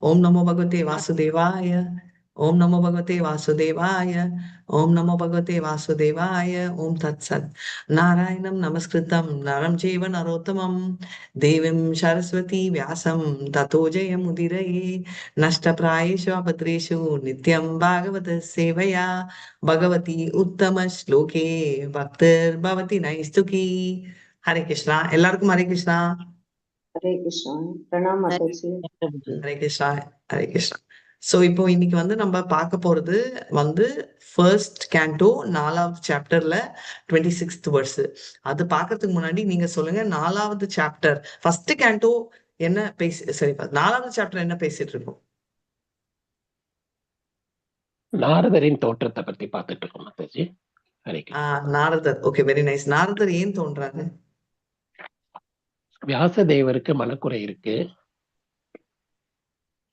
ओम नमो भगवते वासुदेवाय। ओम नमो भगवते वासुदेवाय। ओम नमो भगवते वासुदेवाय। ओम तत्सत्। नारायणं नमस्कृतं नरं चैव नरोत्तमं देवीं सरस्वती व्यासं ततो जयमुदीरये। नष्टप्रायेषु अभद्रेषु नित्यं भागवत सेवया भगवती उत्तमश्लोके भक्तिर्भवति नैस्तुकी। हरे कृष्णा எல்லாருக்கும் ஹரே கிருஷ்ணா. हरे कृष्णा। प्रणाम माता जी। ஹரே கிருஷ்ணா. ஹரே கிருஷ்ணா. சோ இப்போ இன்னைக்கு நம்ம பார்க்க போறது ஃபர்ஸ்ட் கேண்டோ 4வது சாப்டர்ல 26th வெர்ஸ். அது பார்க்கறதுக்கு முன்னாடி நீங்க சொல்லுங்க, 4வது சாப்டர் ஃபர்ஸ்ட் கேண்டோ என்ன பேசி, சரி 4வது சாப்டர் என்ன பேசிட்டு இருக்கோம்? நாரதரின் தோற்றத்தை பத்தி பார்த்துட்டு இருக்கோம் மாதாஜி. ஹரே கிருஷ்ணா. நாரதர். Okay, very nice. நாரதர் ஏன் தோன்றாரு? வியாசதேவருக்கு மனக்குறை இருக்கு.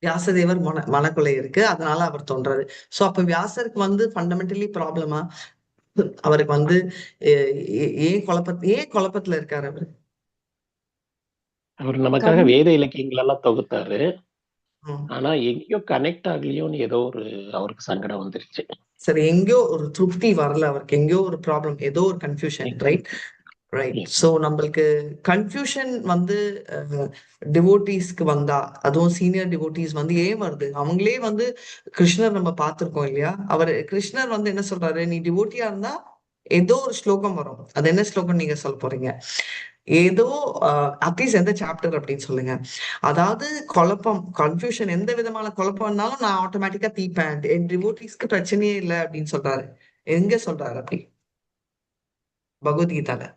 வியாசதேவர் மனக்குலை இருக்கு, அதனால அவர் தோன்றாரு. சோ அப்ப வியாசருக்கு ஃபண்டமெண்டலி ப்ராப்ளமா? அவருக்கு ஏன் குழப்பத்துல இருக்காரு அவரு? அவர் நமக்காக கர்ம வேத இலக்கியங்கள் எல்லாம் தொகுத்தாரு. ம். ஆனா எங்கேயோ கனெக்ட் ஆகலையோன்னு ஏதோ ஒரு அவருக்கு சங்கடம் வந்துருச்சு. சரி, எங்கேயோ ஒரு திருப்தி வரல அவருக்கு, எங்கேயோ ஒரு ப்ராப்ளம், ஏதோ ஒரு confusion, right? Right. Yes. So நம்மளுக்கு கன்ஃபியூஷன் டிவோட்டீஸ்க்கு வந்தா, அதுவும் சீனியர் டிவோட்டீஸ் ஏன் வருது? அவங்களே கிருஷ்ணர் நம்ம பார்த்திருக்கோம் இல்லையா? கிருஷ்ணர் என்ன சொல்றாரு, நீ டிவோட்டியா இருந்தா ஏதோ ஒரு ஸ்லோகம் வரும். அது என்ன ஸ்லோகம் நீங்க சொல்ல போறீங்க? ஏதோ அட்லீஸ்ட் எந்த சாப்டர் அப்படின்னு சொல்லுங்க. அதாவது குழப்பம், கன்ஃபியூஷன், எந்த விதமான குழப்பம் இருந்தாலும் நான் ஆட்டோமேட்டிக்கா தீப்பேன், என் டிவோட்டீஸ்க்கு பிரச்சனையே இல்லை அப்படின்னு சொல்றாரு. எங்க சொல்றாரு அப்படி? பகவத்கீதால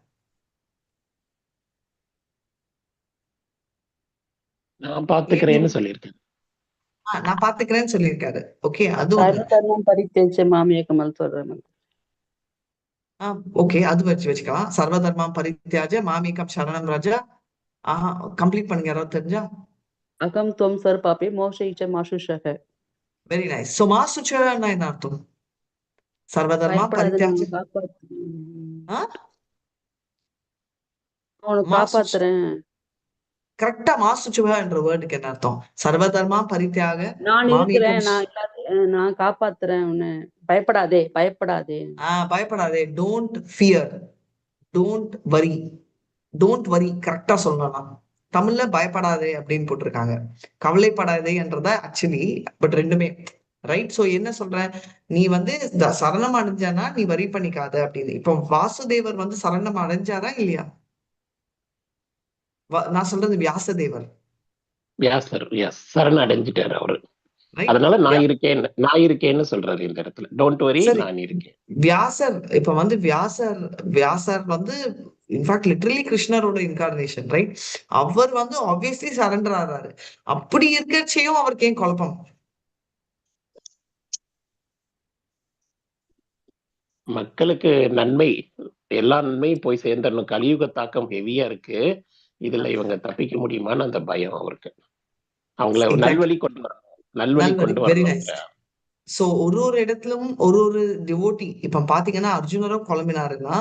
நான் பாத்துக்கிறேன்னு சொல்லியிருக்கேன். நான் பாத்துக்கிறேன்னு சொல்லியிருக்காரு. ஓகே, அது ஒண்ணு. சர்வதர்மம் பரித்தேஜ்ய மாம் ஏகம்னு சொல்றேன். ஓகே, அது வச்சுக்கலாம். சர்வதர்மம் பரித்யாஜ மாமேகம் சரணம் ராஜா. கம்ப்ளீட் பண்ணுங்க யாராவது தெரிஞ்சா. அகம் துவம் சர் பாபே மோக்ஷயிச்ச மாசுஷக. Very nice. சோ மாசுச்சன்னா என்ன அர்த்தம்? சர்வதர்மா பயப்படாத, பரித்யாஜ. நான் உனக்கு மாசுச்ச காப்பாத்துறேன். கரெக்டா மாசுச்சுவ என்ற வேர்டுக்கு என்ன அர்த்தம்? சர்வதர்மா பரித்யாக நான் இருக்கிறேன், மாமேகம். நான் காப்பாத்துறேன் உன்னை. பயப்படாதே, பயப்படாதே. பயப்படாதே. Don't fear, don't worry. Don't worry கரெக்டா சொல்லலாம். தமிழ்ல பயப்படாதே அப்படின்னு போட்டிருக்காங்க, கவலைப்படாதே என்றத ஆக்சுவலி, பட் ரெண்டுமே ரைட். சோ என்ன சொல்றேன், நீ சரணம் அடைஞ்சானா நீ வரி பண்ணிக்காத அப்படின்னு. இப்போ வாசுதேவர் சரணம் அடைஞ்சாரா இல்லையா? நான் சொல்றது வியாசதேவர். வியாசர் சரண் அடைஞ்சிட்டாரு அவரு. ரைட். அதனால நான் இருக்கேன்னு சொல்றாரு இந்த இடத்துல. டோன்ட் வரி, நான் இருக்கேன். வியாசர் இப்ப வியாசர் இன்ஃபேக்ட் லிட்டரலி கிருஷ்ணரோட இன்கார்னேஷன், ரைட்? அவர் ஆப்வியஸ்லி சரண்டர் ஆறாரு. அப்படி இருக்கச்சையும் அவருக்கு ஏன் குழப்பம்? மக்களுக்கு நன்மை, எல்லா நன்மையும் போய் சேர்ந்தரணும். கலியுக தாக்கம் ஹெவியா இருக்கு. இதுல இவங்க தப்பிக்க முடியுமான்னு அந்த பயம் அவருக்கு. அவங்கள நல்வழி கொண்டு வெரி நைஸ். வரணும். சோ ஒரு இடத்திலும் ஒரு டிவோட்டி இப்ப பாத்தீங்கன்னா அர்ஜுனரும் குழம்பினாருன்னா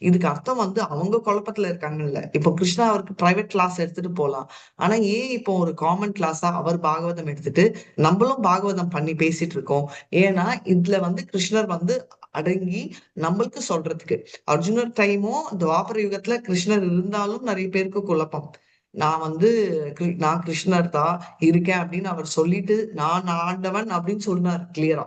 இதுக்கு அர்த்தம் அவங்க குழப்பத்துல இருக்காங்கல்ல. இப்போ கிருஷ்ணா அவருக்கு பிரைவேட் கிளாஸ் எடுத்துட்டு போலாம். ஆனா ஏன் இப்போ ஒரு காமன் கிளாஸா அவர் பாகவதம் எடுத்துட்டு நம்மளும் பாகவதம் பண்ணி பேசிட்டு இருக்கோம்? ஏன்னா இதுல கிருஷ்ணர் அடங்கி நம்மளுக்கு சொல்றதுக்கு. அர்ஜுனர் டைமும் துவாபர யுகத்துல கிருஷ்ணர் இருந்தாலும் நிறைய பேருக்கு குழப்பம். நான் நான் கிருஷ்ணர் தான் இருக்கேன் அப்படின்னு அவர் சொல்லிட்டு நான் ஆண்டவன் அப்படின்னு சொன்னார் கிளியரா.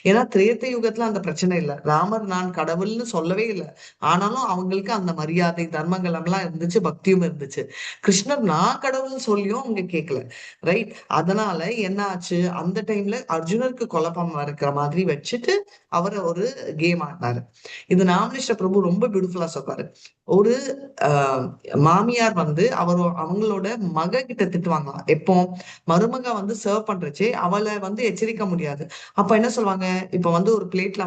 ஏன்னா திரேத்த யுகத்துல அந்த பிரச்சனை இல்லை, ராமர் நான் கடவுள்னு சொல்லவே இல்லை. ஆனாலும் அவங்களுக்கு அந்த மரியாதை தர்மங்கள் எல்லாம் இருந்துச்சு, பக்தியும் இருந்துச்சு. கிருஷ்ணர் நான் கடவுள்னு சொல்லியும் அவங்க கேட்கல, ரைட்? அதனால என்ன ஆச்சு, அந்த டைம்ல அர்ஜுனருக்கு குழப்பம் இருக்கிற மாதிரி வச்சுட்டு அவரை ஒரு கேம் ஆடினாரு. இது நாமனிஷ்ட பிரபு ரொம்ப பியூட்டிஃபுல்லா சொல்றாரு. ஒரு மாமியார் அவங்களோட மக கிட்ட திட்டுவாங்களாம். எப்போ மருமக சர்வ் பண்றச்சே அவளை எச்சரிக்க முடியாது. அப்ப என்ன சொல்லுவாங்க, இப்ப ஒரு பிளேட்ல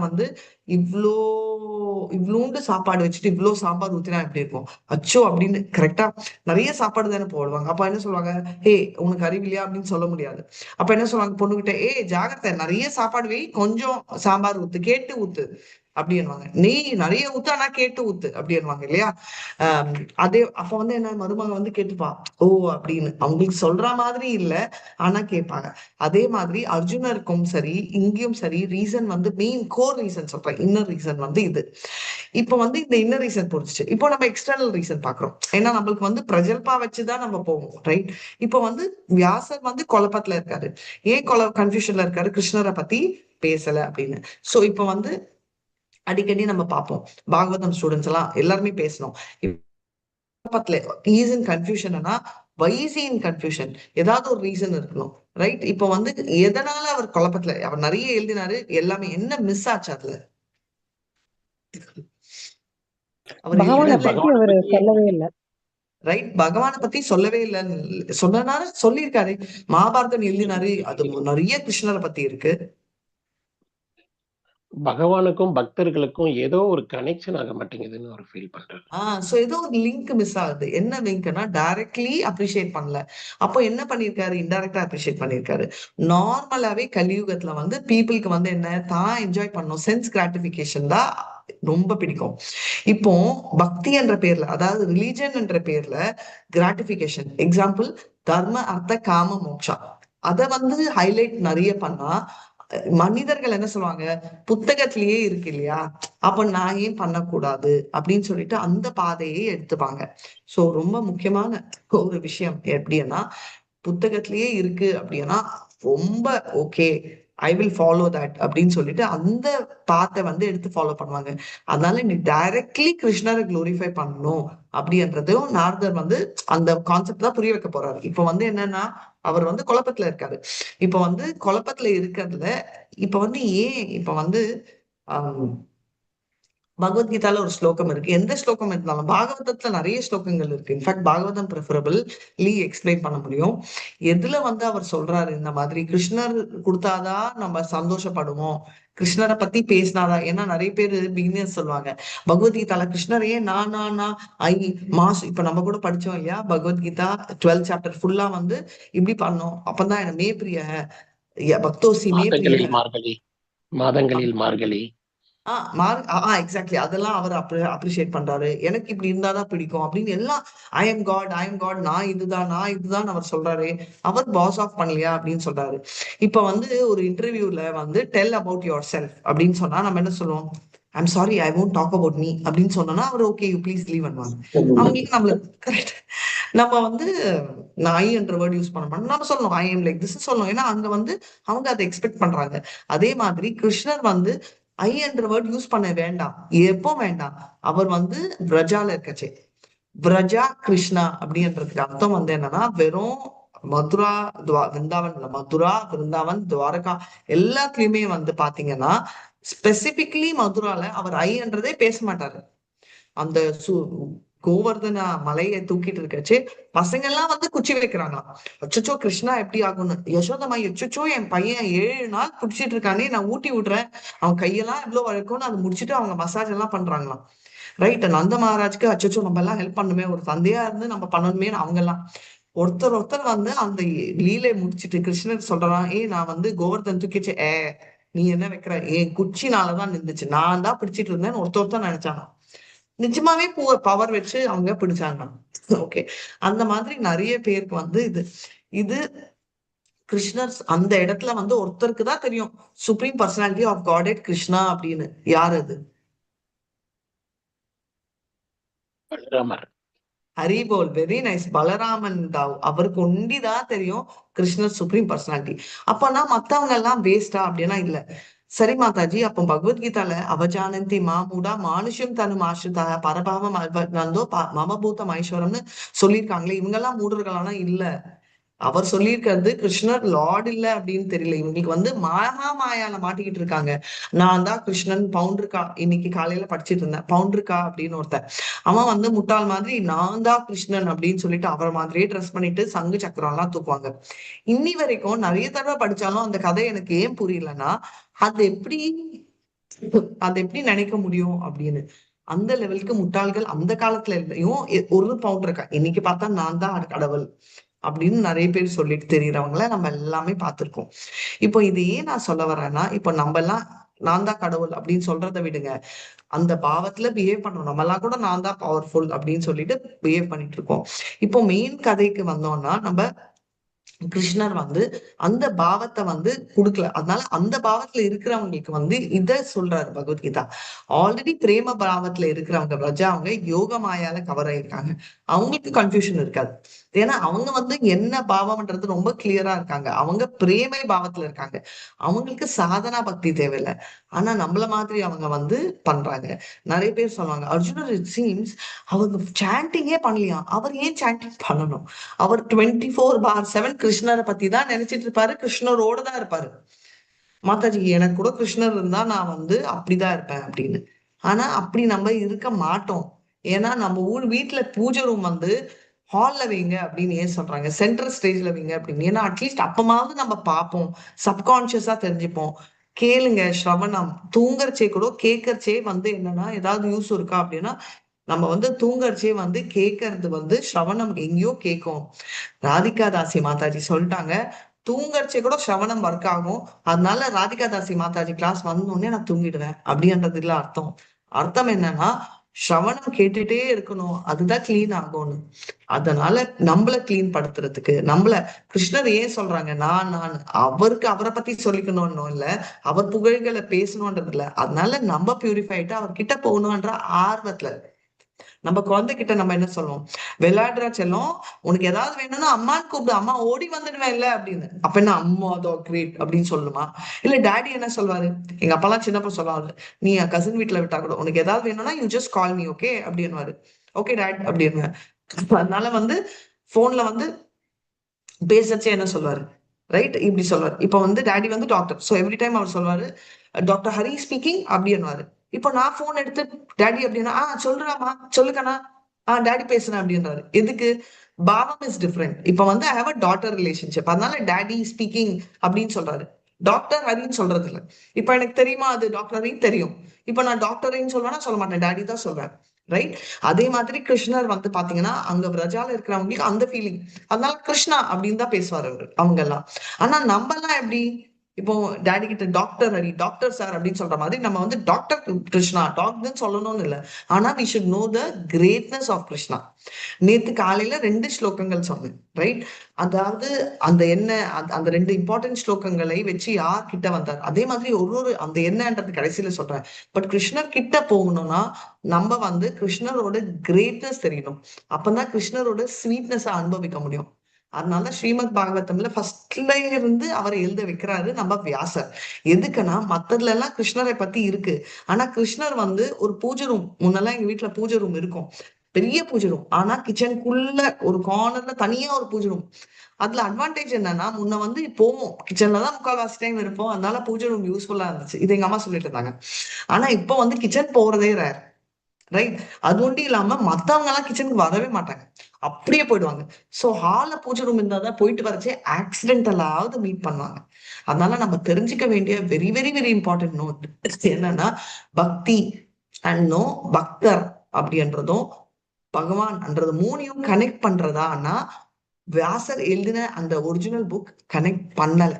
இவ்வளோண்டு சாப்பாடு வச்சுட்டு இவ்வளவு சாம்பார் ஊத்தினா எப்படி இருக்கும்? அச்சோ அப்படின்னு கரெக்டா நிறைய சாப்பாடு தானே போடுவாங்க. அப்ப என்ன சொல்லுவாங்க, ஏ உனக்கு அறிவில்லையா அப்படின்னு சொல்ல முடியாது. அப்ப என்ன சொல்லுவாங்க பொண்ணுகிட்ட, ஜாகிரதை, நிறைய சாப்பாடு வை, கொஞ்சம் சாம்பார் ஊத்து, கேட்டு ஊத்து அப்படின்னுவாங்க. நெய் நிறைய ஊத்து, ஆனா கேட்டு ஊத்து அப்படின்னுவாங்க இல்லையா? அதே அப்ப வந்து என்ன, மருமக வந்து கேட்டுப்பா, ஓ அப்படின்னு. அவங்களுக்கு சொல்ற மாதிரி இல்ல, ஆனா கேட்பாங்க. அதே மாதிரி அர்ஜுனருக்கும் சரி, இங்கேயும் சரி, ரீசன் வந்து மெயின் கோர் ரீசன் சொல்றேன், இன்னர் ரீசன் வந்து இது. இப்ப வந்து இந்த இன்னர் ரீசன் புரிஞ்சுச்சு. இப்போ நம்ம எக்ஸ்டர்னல் ரீசன் பாக்குறோம். ஏன்னா நம்மளுக்கு வந்து பிரஜல்பா வச்சுதான் நம்ம போவோம், ரைட்? இப்போ வந்து வியாசர் வந்து குழப்பத்துல இருக்காரு. ஏன் கன்ஃபியூஷன்ல இருக்காரு? கிருஷ்ணரை பத்தி பேசல அப்படின்னு. சோ இப்ப வந்து அடிக்கடி நம்ம பார்ப்போம், பாகவதம் ஸ்டூடெண்ட்ஸ் எல்லாம் எல்லாருமே பேசணும். குழப்பத்துல இஸ் இன் கன்ஃபியூஷன்னா, வை இஸ் இன் கன்ஃபியூஷன்? ஏதாவது ஒரு ரீசன் இருக்கணும், ரைட்? இப்போ வந்து எதனால அவர் குழப்பத்துல, அவர் நிறைய எழுதினாரு, எல்லாமே என்ன மிஸ் ஆச்சு அதுல? அவர் பகவானை எழுதினதுல பத்தி பகவானை அவரு பத்தி சொல்லவே இல்லை. ரைட், பகவானை பத்தி சொல்லவே இல்லைன்னு சொன்னாரு. சொல்லியிருக்காரு, மகாபாரதம் எழுதினாரு, அது நிறைய கிருஷ்ணரை பத்தி இருக்கு. பகவானுக்கும் பக்தர்களுக்கும் ஏதோ ஒரு கனெக்ஷன் ஆக மாட்டேங்குதுன்னு அவர் ஃபீல் பண்றாரு. சோ ஏதோ ஒரு லிங்க் மிஸ் ஆகுது. என்ன லிங்க்னா, டைரக்ட்லி அப்ரிஷியேட் பண்ணல. அப்போ என்ன பண்ணிருக்காரு? இன்டைரக்டா அப்ரிஷியேட் பண்ணிருக்காரு. நார்மலாவே கலியுகத்துல வந்து பீப்புளுக்கு வந்து என்ன, தான் என்ஜாய் பண்ணணும், சென்ஸ் கிராட்டிபிகேஷன் தான் ரொம்ப பிடிக்கும். இப்போ பக்தி என்ற பேர்ல, அதாவது ரிலீஜன் என்ற பேர்ல கிராட்டிபிகேஷன், எக்ஸாம்பிள் தர்ம அர்த்த காம மோக்ஷா, அத வந்து ஹைலைட் நிறைய பண்ணா மனிதர்கள் என்ன சொல்லுவாங்க, புத்தகத்திலேயே இருக்கு இல்லையா, அப்ப நான் ஏன் பண்ணக்கூடாது அப்படின்னு சொல்லிட்டு அந்த பாதையை எடுத்துப்பாங்க. சோ ரொம்ப முக்கியமான ஒரு விஷயம் எப்படின்னா, புத்தகத்திலேயே இருக்கு அப்படின்னா ரொம்ப okay, I will follow that அப்படின்னு சொல்லிட்டு அந்த பாத்தை வந்து எடுத்து ஃபாலோ பண்ணுவாங்க. அதனால நீ டைரக்ட்லி கிருஷ்ணரை குளோரிஃபை பண்ணணும் அப்படின்றதும் நாரதர் வந்து அந்த கான்செப்ட் தான் புரிய வைக்க போறாரு. இப்ப வந்து என்னன்னா, அவர் வந்து குழப்பத்துல இருக்காரு. இப்ப வந்து குழப்பத்துல இருக்கிறதுல, இப்ப வந்து ஏன் இப்ப வந்து ஆஹ் பகவத்கீதால ஒரு ஸ்லோகம் இருக்கு. எந்த ஸ்லோகம் இருந்தாலும், பாகவதத்துல நிறைய ஸ்லோகங்கள் இருக்கு. இன்ஃபேக்ட் பாகவதம் ப்ரிஃபரபிள் எக்ஸ்பிளைன் பண்ண முடியும். எதுல வந்து அவர் சொல்றாரு இந்த மாதிரி கிருஷ்ணர் கொடுத்தாதான் நம்ம சந்தோஷப்படுவோம், கிருஷ்ணரை பத்தி பேசினாதான். ஏன்னா நிறைய பேர் பிகினர்ஸ் சொல்லுவாங்க, பகவத்கீதால கிருஷ்ணரையே நான் ஐ மாஸ், இப்ப நம்ம கூட படிச்சோம் இல்லையா, பகவத்கீதா 12th சாப்டர் ஃபுல்லா வந்து இப்படி பண்ணோம், அப்பதான் என்ன மே பிரிய பக்தோசி மே பிரிய. மாதங்களில் மார்கழி, மாதங்களில் மார்கழி. எக்ஸாக்ட்லி, அதெல்லாம் அவர் அப்ரிஷியேட் பண்றாரு. எனக்கு இப்படி இருந்தாதான் பிடிக்கும் அப்படின்னு எல்லாம். ஐ எம் காட், நான் இதுதான் அவர் சொல்றாரு. அவர் பாஸ் ஆஃப் பண்ணலையா அப்படின்னு சொல்றாரு. இப்ப வந்து ஒரு இன்டர்வியூல வந்து டெல் அபவுட் யுவர் செல்ஃப் அப்படின்னு சொன்னா நம்ம என்ன சொல்லுவோம், I'm sorry I won't talk about me அப்படின்னு சொன்னோம்னா அவர் ஓகே யூ ப்ளீஸ் லீவ் பண்ணுவாங்க. அவங்களுக்கு நம்மளுக்கு கரெக்ட். நம்ம வந்து நான் என்ற வேர்ட் யூஸ் பண்ண மாட்டோம், நம்ம சொல்லணும் ஐ எம் லைக் திஸ் சொல்லணும். ஏன்னா அங்க வந்து அவங்க அதை எக்ஸ்பெக்ட் பண்றாங்க. அதே மாதிரி கிருஷ்ணர் வந்து ஐ என்ற வேர்ட் யூஸ் பண்ண வேண்டாம், எப்போ வேண்டாம், அவர் வந்து பிரஜால இருக்கச்சே. பிரஜா கிருஷ்ணா அப்படின்றதுக்கு அர்த்தம் வந்து என்னன்னா, வெறும் மதுரா விருந்தாவன் இல்ல, மதுரா விருந்தாவன் துவாரகா எல்லாத்துலயுமே வந்து பாத்தீங்கன்னா ஸ்பெசிபிக்லி மதுரால அவர் ஐன்றதே பேச மாட்டாரு. அந்த கோவர்தன மலையை தூக்கிட்டு இருக்கச்சு பசங்க எல்லாம் வந்து குச்சி வைக்கிறாங்களாம். அச்சச்சோ கிருஷ்ணா எப்படி ஆகும்னு. யசோதமா, அச்சச்சோ என் பையன் 7 நாள் குடிச்சிட்டு இருக்கானே, நான் ஊட்டி விடுறேன், அவன் கையெல்லாம் எவ்வளவு வரைக்கும்னு அதை முடிச்சுட்டு அவங்க மசாஜ் எல்லாம் பண்றாங்களாம். ரைட், நந்த மகாராஜ்க்கு அச்சச்சோ நம்ம எல்லாம் ஹெல்ப் பண்ணுமே, ஒரு தந்தையா இருந்து நம்ம பண்ணணுமே, அவங்க எல்லாம் ஒருத்தர் வந்து அந்த லீலை முடிச்சிட்டு கிருஷ்ணர் சொல்றான், நான் வந்து கோவர்தன் தூக்கிச்சு, நீ என்ன வைக்கிற, என் குச்சினாலதான் நின்றுச்சு, நான் தான் பிடிச்சிட்டு இருந்தேன்னு ஒருத்தர் நினைச்சாங்க. நிஜமாவே பவர் வச்சு அவங்க பிடிச்சாங்க. ஓகே, அந்த மாதிரி நிறைய பேருக்கு வந்து இது இது கிருஷ்ணர் அந்த இடத்துல வந்து ஒருத்தருக்கு தான் தெரியும், supreme personality of God Krishna அப்படின்னு. யார் அது? பலராமர். Haribol, very nice. பலராமன் தாவ், அவருக்கு ஒண்டிதான் தெரியும் கிருஷ்ணர் சுப்ரீம் பர்சனாலிட்டி. அப்பனா மத்தவங்க எல்லாம் வேஸ்டா அப்படின்னா இல்ல. சரி மாதாஜி, அப்போ பகவத்கீதால அவஜானந்தி மாமூடா மானுஷம் தனு ஆசிரிதா பரபாவம் நந்தோ மமபூதம் ஐஸ்வரம்னு சொல்லியிருக்காங்களே, இவங்க எல்லாம் மூடர்களானா இல்ல. அவர் சொல்லியிருக்கிறது கிருஷ்ணர் லார்ட் இல்ல அப்படின்னு தெரியல, இவங்களுக்கு வந்து மாயால மாட்டிக்கிட்டு இருக்காங்க. நான் தான் கிருஷ்ணன். பவுண்டருக்கா, இன்னைக்கு காலையில படிச்சிட்டு இருந்தேன், பவுண்டருக்கா அப்படின்னு ஒருத்தன், அவன் வந்து முட்டாள் மாதிரி நான் தான் கிருஷ்ணன் அப்படின்னு சொல்லிட்டு அவரை மாதிரியே ட்ரெஸ் பண்ணிட்டு சங்கு சக்கரம் எல்லாம் தூக்குவாங்க. இன்னி வரைக்கும் நிறைய தடவை படிச்சாலும் அந்த கதை எனக்கு ஏன் புரியலன்னா, அது எப்படி அது எப்படி நினைக்க முடியும் அப்படின்னு. அந்த லெவலுக்கு முட்டாள்கள் அந்த காலத்துல இல்லையும் ஒரு பவுண்டருக்கா, இன்னைக்கு பார்த்தா நான் தான் கடவுள் அப்படின்னு நிறைய பேர் சொல்லிட்டு தெரியறவங்கள நம்ம எல்லாமே பார்த்திருக்கோம். இப்போ இது ஏன் நான் சொல்ல வரேன்னா, இப்போ நம்ம எல்லாம் நான் தான் கடவுள் அப்படின்னு சொல்றதை விடுங்க, அந்த பாவத்துல பிஹேவ் பண்றோம். நம்ம எல்லாம் கூட நான் தான் பவர்ஃபுல் அப்படின்னு சொல்லிட்டு பிஹேவ் பண்ணிட்டு இருக்கோம். இப்போ மெயின் கதைக்கு வந்தோம்னா, நம்ம கிருஷ்ணர் வந்து அந்த பாவத்தை வந்து கொடுக்கல. அதனால அந்த பாவத்துல இருக்கிறவங்களுக்கு வந்து இத சொல்றாரு பகவத்கீதா. ஆல்ரெடி பிரேம பாவத்துல இருக்கிறவங்க பிரஜா அவங்க யோக மாயால கவர் ஆயிருக்காங்க. அவங்களுக்கு கன்ஃபியூஷன் இருக்காது. ஏன்னா அவங்க வந்து என்ன பாவம்ன்றது ரொம்ப கிளியரா இருக்காங்க. அவங்க பிரேமை பாவத்துல இருக்காங்க. அவங்களுக்கு சாதனா பக்தி தேவையில்லை. ஆனா நம்மள மாதிரி அவங்க வந்து பண்றாங்க. நிறைய பேர் சொல்லுவாங்க, அர்ஜுனர் இட் சீம்ஸ் அவங்க சாண்டிங்கே பண்ணலையா, அவர் ஏன் சாண்டிங் பண்ணணும்? அவர் 24/7 கிருஷ்ணரை பத்தி தான் நினைச்சிட்டு இருப்பாரு, கிருஷ்ணரோட தான் இருப்பாரு. மாதாஜி எனக்கு கூட கிருஷ்ணர் இருந்தா நான் வந்து அப்படிதான் இருப்பேன் அப்படின்னு. ஆனா அப்படி நம்ம இருக்க மாட்டோம். ஏன்னா நம்ம வீட்டுல பூஜை ரூம் வந்து ஹால்ல வைங்க அப்படின்னு ஏன் சொல்றாங்க, சென்ட்ரல் ஸ்டேஜ்ல வைங்க அப்படின்னு. ஏன்னா அட்லீஸ்ட் அப்பமாவது நம்ம பார்ப்போம், சப்கான்சியஸா தெரிஞ்சுப்போம். கேளுங்க, ஸ்ரவணம் தூங்கறச்சே கூட கேட்கறச்சே வந்து என்னன்னா ஏதாவது யூஸ் இருக்கா அப்படின்னா, நம்ம வந்து தூங்கறச்சே வந்து கேட்கறது வந்து ஸ்ரவணம் எங்கேயோ கேட்கும். ராதிகா தாசி மாதாஜி சொல்லிட்டாங்க, தூங்கறச்சே கூட ஸ்ரவணம் ஒர்க் ஆகும். அதனால ராதிகா தாசி மாதாஜி கிளாஸ் வந்தோடனே நான் தூங்கிடுவேன் அப்படின்றது இல்ல அர்த்தம். அர்த்தம் என்னன்னா, ஸ்ரவணம் கேட்டுட்டே இருக்கணும், அதுதான் கிளீன் ஆகும்னு. அதனால நம்மள கிளீன் படுத்துறதுக்கு நம்மள கிருஷ்ணர் ஏன் சொல்றாங்க, நான் அவருக்கு அவரை பத்தி சொல்லிக்கணும்னு இல்ல, அவர் புகழ்களை பேசணும்ன்றது இல்ல. அதனால நம்ம பியூரிஃபைட்டு அவர்கிட்ட போகணும்ன்ற ஆர்வத்துல நம்ம குழந்தைகிட்ட நம்ம என்ன சொல்லுவோம், விளையாடுறா செல்லம், உனக்கு ஏதாவது வேணும்னா அம்மான்னு கூப்பிடு, அம்மா ஓடி வந்துடுவேன் இல்ல அப்படின்னு. அப்ப என்ன அம்மா அதோ கிரேட் அப்படின்னு சொல்லுமா? இல்ல டாடி என்ன சொல்வாரு, எங்க அப்பெல்லாம் சின்னப்ப சொல்லுவாரு, நீ என் கசின் வீட்டுல விட்டா கூட உனக்கு ஏதாவது வேணும்னா you just call me okay அப்படின்னுவாரு. ஓகே டாட் அப்படின்னு. அதனால வந்து போன்ல வந்து பேசச்சே என்ன சொல்வாரு, ரைட் இப்படி சொல்வாரு. இப்ப வந்து டாடி வந்து டாக்டர், சோ எவ்ரி டைம் அவர் சொல்வாரு, டாக்டர் ஹரி ஸ்பீக்கிங் அப்படின்னுவாரு. இப்போ நான் போன் எடுத்து டாடி அப்படின்னா, சொல்றாமா சொல்லுக்கண்ணா, டாடி பேசுறேன் அப்படின்றாரு. எதுக்கு? பாவம் இஸ் டிஃப்ரெண்ட். இப்ப வந்து I have a daughter relationship, அதனால டாடி ஸ்பீக்கிங் அப்படின்னு சொல்றாரு. டாக்டர் ஹரின்னு சொல்றது இல்ல. இப்ப எனக்கு தெரியுமா அது டாக்டர் ஹரின்னு தெரியும். இப்ப நான் டாக்டரின்னு சொல்வேன்னா சொல்ல மாட்டேன், டாடி தான் சொல்வேன். ரைட்? அதே மாதிரி கிருஷ்ணர் வந்து பாத்தீங்கன்னா அங்க பிரஜால இருக்கிறவங்களுக்கு அந்த ஃபீலிங், அதனால கிருஷ்ணா அப்படின்னு தான் பேசுவார் அவரு அவங்க எல்லாம். ஆனா நம்ம எல்லாம் எப்படி, இப்போ டாடி கிட்ட டாக்டர் ஹரி, டாக்டர் சார் அப்படின்னு சொல்ற மாதிரி நம்ம வந்து டாக்டர் கிருஷ்ணா டாக்டர்னு சொல்லணும்னு இல்லை. ஆனா we should know the greatness of Krishna. நேத்து காலையில 2 ஸ்லோகங்கள் சொன்னேன், ரைட்? அதாவது அந்த என்ன அந்த 2 இம்பார்ட்டன்ட் ஸ்லோகங்களை வச்சு யார் கிட்ட வந்தார், அதே மாதிரி ஒரு அந்த என்னன்றது கடைசியில சொல்றேன். பட் கிருஷ்ணர் கிட்ட போகணும்னா நம்ம வந்து கிருஷ்ணரோட கிரேட்னஸ் தெரியணும். அப்பதான் கிருஷ்ணரோட ஸ்வீட்னஸ் அனுபவிக்க முடியும். அதனால ஸ்ரீமத் பாகவதம்ல ஃபர்ஸ்ட்ல இருந்து அவரை எழுத வைக்கிறாரு நம்ம வியாசர். எதுக்குன்னா மத்ததுல எல்லாம் கிருஷ்ணரை பத்தி இருக்கு. ஆனா கிருஷ்ணர் வந்து ஒரு பூஜை ரூம், முன்னெல்லாம் எங்க வீட்டுல பூஜை ரூம் இருக்கும், பெரிய பூஜை ரூம். ஆனா கிச்சனுக்குள்ள ஒரு கார்னர்ல தனியா ஒரு பூஜை ரூம். அதுல அட்வான்டேஜ் என்னன்னா, முன்ன வந்து போவோம் கிச்சன்ல தான் முக்கால்வாசி டைம் இருப்போம், அதனால பூஜை ரூம் யூஸ்ஃபுல்லா இருந்துச்சு. இது எங்க அம்மா சொல்லிட்டு இருந்தாங்க. ஆனா இப்போ வந்து கிச்சன் போறதே ரேர், ரைட்? அது ஒண்டி இல்லாம மத்தவங்க எல்லாம் கிச்சனுக்கு வரவே மாட்டாங்க, அப்படியே போயிடுவாங்க. சோ ஹால்ல பூஜை ரூம் இருந்தாதான் போயிட்டு வரச்சே ஆக்சிடென்டலாவது மீட் பண்ணுவாங்க. அதனால நம்ம தெரிஞ்சுக்க வேண்டிய very very very important note என்னன்னா, பக்தி அண்ட் நோ பக்தர் அப்படின்றதும் பகவான் அன்றது மூணையும் கனெக்ட் பண்றதான்னா வியாசர் எழுதின அந்த ஒரிஜினல் புக் கனெக்ட் பண்ணல.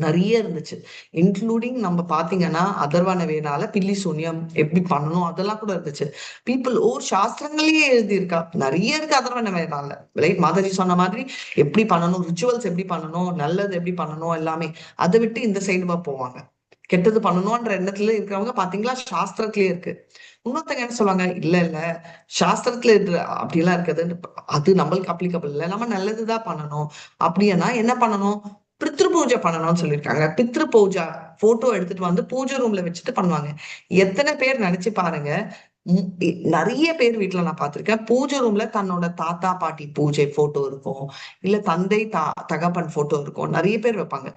நிறைய இருந்துச்சு, இன்க்ளூடிங் நம்ம பாத்தீங்கன்னா அதர்வன வேணால பில்லி சூன்யம் எப்படி பண்ணணும் அதெல்லாம் கூட இருந்துச்சு. பீப்புள் சாஸ்திரங்களையே எழுதியிருக்கா, நிறைய இருக்கு அதர்வன வேணால. ரைட்? மாதாஜி சொன்ன மாதிரி எப்படி பண்ணணும், ரிச்சுவல்ஸ் எப்படி பண்ணணும், நல்லது எப்படி பண்ணணும் எல்லாமே. அதை விட்டு இந்த சைடு போவாங்க, கெட்டது பண்ணணும்ன்ற எண்ணத்துல இருக்கிறவங்க பாத்தீங்களா சாஸ்திரத்திலேயே இருக்கு. இன்னொருத்தங்க என்ன சொல்லுவாங்க, இல்ல இல்ல சாஸ்திரத்துல அப்படிலாம் இருக்குது, அது நம்மளுக்கு அப்ளிகபிள் இல்ல, நம்ம நல்லதுதான் பண்ணணும். அப்படின்னா என்ன பண்ணணும், பித்ரு பூஜை பண்ணணும்னு சொல்லியிருக்காங்க. பித்ரு பூஜா போட்டோ எடுத்துட்டு வந்து பூஜை ரூம்ல வச்சுட்டு பண்ணுவாங்க. எத்தனை பேர் நினைச்சு பாருங்க, நிறைய பேர் வீட்டுல நான் பார்த்திருக்கேன், பூஜை ரூம்ல தன்னோட தாத்தா பாட்டி பூஜை போட்டோ இருக்கும், இல்ல தந்தை தகப்பன் போட்டோ இருக்கும், நிறைய பேர் வைப்பாங்க.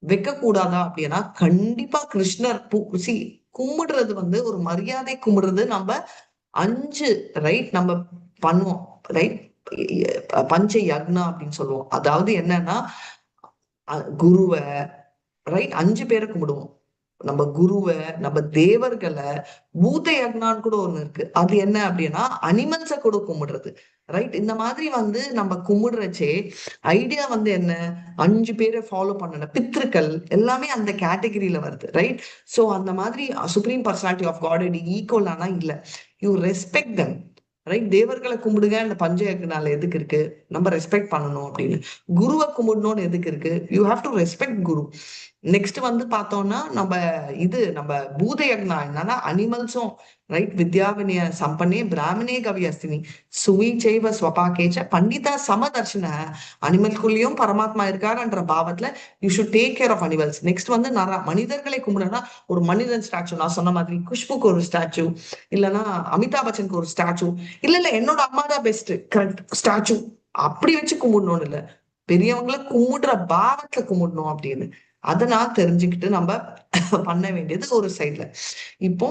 வைக்க கூடாதா அப்படின்னா, கண்டிப்பா கிருஷ்ணர் கும்பிடுறது வந்து ஒரு மரியாதை கும்பிடுறது. நம்ம 5 ரைட் நம்ம பண்ணுவோம், ரைட்? பஞ்ச யக்னா அப்படின்னு சொல்லுவோம். அதாவது என்னன்னா குருவை, ரைட், 5 பேரை கும்பிடுவோம், நம்ம குருவை, நம்ம தேவர்களை, பூத யக்னான்னு கூட ஒண்ணு இருக்கு. அது என்ன அப்படின்னா அனிமல்ஸை கூட கும்பிடுறது. ரைட்? இந்த மாதிரி வந்து நம்ம கும்பிடுறச்சே ஐடியா வந்து என்ன, 5 பேரை ஃபாலோ பண்ணன பித்ருக்கள் எல்லாமே அந்த கேட்டகரியில வருது. ரைட்? சோ அந்த மாதிரி supreme personality of God equal ஆனா இல்ல, யூ ரெஸ்பெக்ட் தம். ரைட்? தேவர்களை கும்பிடுங்க அந்த பஞ்சயக்னால எதுக்கு இருக்கு, நம்ம ரெஸ்பெக்ட் பண்ணணும் அப்படின்னு. குருவை கும்பிடணும்னு எதுக்கு இருக்கு, you have to respect Guru. Next வந்து பார்த்தோம்னா நம்ம பூத யக்னா என்னன்னா அனிமல்ஸும். ரைட்? வித்யாவினய சம்பன்னே பிராமணே கவியஸ்தினி சுவி செய்வ ஸ்வபாகேச்ச பண்டிதா சமதர்ஷன. அனிமல்குள்ளேயும் பரமாத்மா இருக்காருன்ற பாவத்துல you should take care of animals. Next வந்து மனிதர்களை கும்பிடுனா ஒரு மனிதன் ஸ்டாச்சு, நான் சொன்ன மாதிரி குஷ்புக்கு ஒரு ஸ்டாச்சு, இல்லைன்னா அமிதாப் பச்சனுக்கு ஒரு ஸ்டாச்சு, இல்ல என்னோட அம்மா தான் பெஸ்ட் கரெக்ட் ஸ்டாச்சு அப்படி வச்சு கும்பிடணும்னு இல்ல, பெரியவங்களை கும்பிடுற பாவத்துல கும்பிடணும் அப்படின்னு. அதை நான் தெரிஞ்சுக்கிட்டு நம்ம பண்ண வேண்டியது ஒரு சைட்ல. இப்போ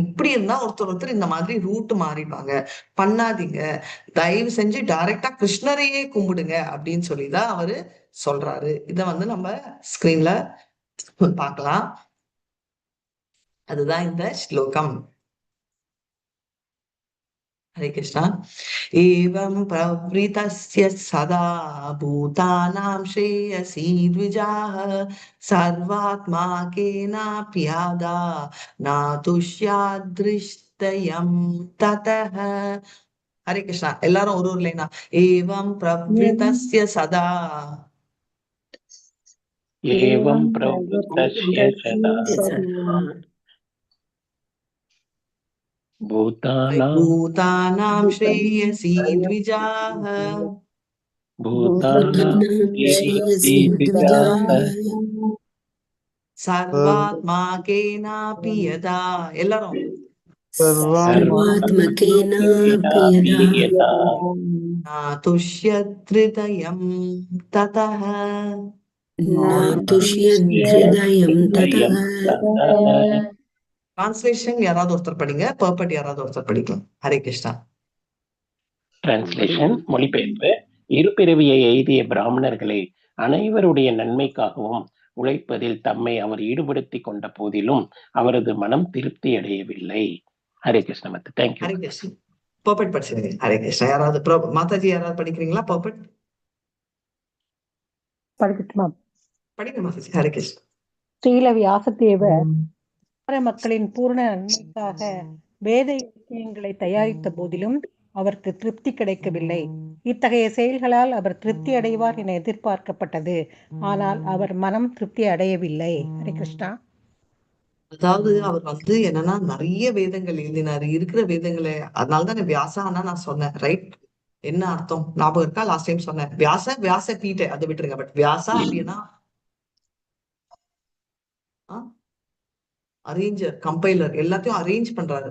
இப்படி இருந்தா ஒருத்தர் இந்த மாதிரி ரூட் மாறிடுவாங்க. பண்ணாதீங்க, தயவு செஞ்சு டைரக்டா கிருஷ்ணரையே கும்பிடுங்க அப்படின்னு சொல்லிதான் அவரு சொல்றாரு. இத வந்து நம்ம ஸ்கிரீன்ல பார்க்கலாம். அதுதான் இந்த ஸ்லோகம். हरे कृष्णा। एवं प्रवृतस्य सदा भूतानां श्रेयसी द्विजाः सर्वात्मा केनाप्यादा न तुष्यादृष्टयं ततः। हरे कृष्णा। எல்லாரும் ஒரு லைனா एवं प्रवृतस्य सदा एवं प्रवृत्तस्य सदा भूतानां श्रेयसी द्विजाः सर्वात्मा केनापि यदा। எல்லாரும் तुष्यहृदयं ततः। டிரான்ஸ்லேஷன் யாராவது ஒருத்தர் படிங்க, பர்பட் யாராவது ஒருத்தர் படிக்கலாம். ஹரே கிருஷ்ணா. டிரான்ஸ்லேஷன் மொழிபெயர்ப்பு. இருபிறவியை எய்திய பிராமணர்களே, அனைவருடைய நன்மைக்காகவும் உழைப்பதில் தம்மை அவர் ஈடுபடுத்திக் கொண்ட போதிலும் அவரது மனம் திருப்தி அடையவில்லை. ஹரே கிருஷ்ண மத்து. தேங்க்யூ. ஹரே கிருஷ்ணா. பர்பட் படிச்சிருங்க. ஹரே கிருஷ்ணா. யாராவது மாதாஜி யாராவது படிக்கிறீங்களா? பர்பட் படிக்கட்டுமா? படிங்க மாதாஜி. ஹரே கிருஷ்ணா. ஸ்ரீல வியாசதேவர் மக்களின் பூர்ண நன்மைக்காக வேத இலக்கியங்களை தயாரித்த போதிலும் அவருக்கு திருப்தி கிடைக்கவில்லை. இத்தகைய செயல்களால் அவர் திருப்தி அடைவார் என எதிர்பார்க்கப்பட்டது. ஆனால் அவர் மனம் திருப்தி அடையவில்லை. ஹரே கிருஷ்ணா. அதாவது அவர் வந்து என்னன்னா நிறைய வேதங்கள் எழுதினாரு, இருக்கிற வேதங்களை. அதனாலதான் வியாசானா நான் சொன்னேன். ரைட்? என்ன அர்த்தம் ஞாபகம் இருக்கா? லாஸ்ட் டைம் சொன்னேன். வியாச பீட்டை அதை விட்டுருங்க. பட் வியாசா அப்படின்னா அரேஞ்சர், கம்பைலர், எல்லாத்தையும் அரேஞ்ச் பண்றாரு.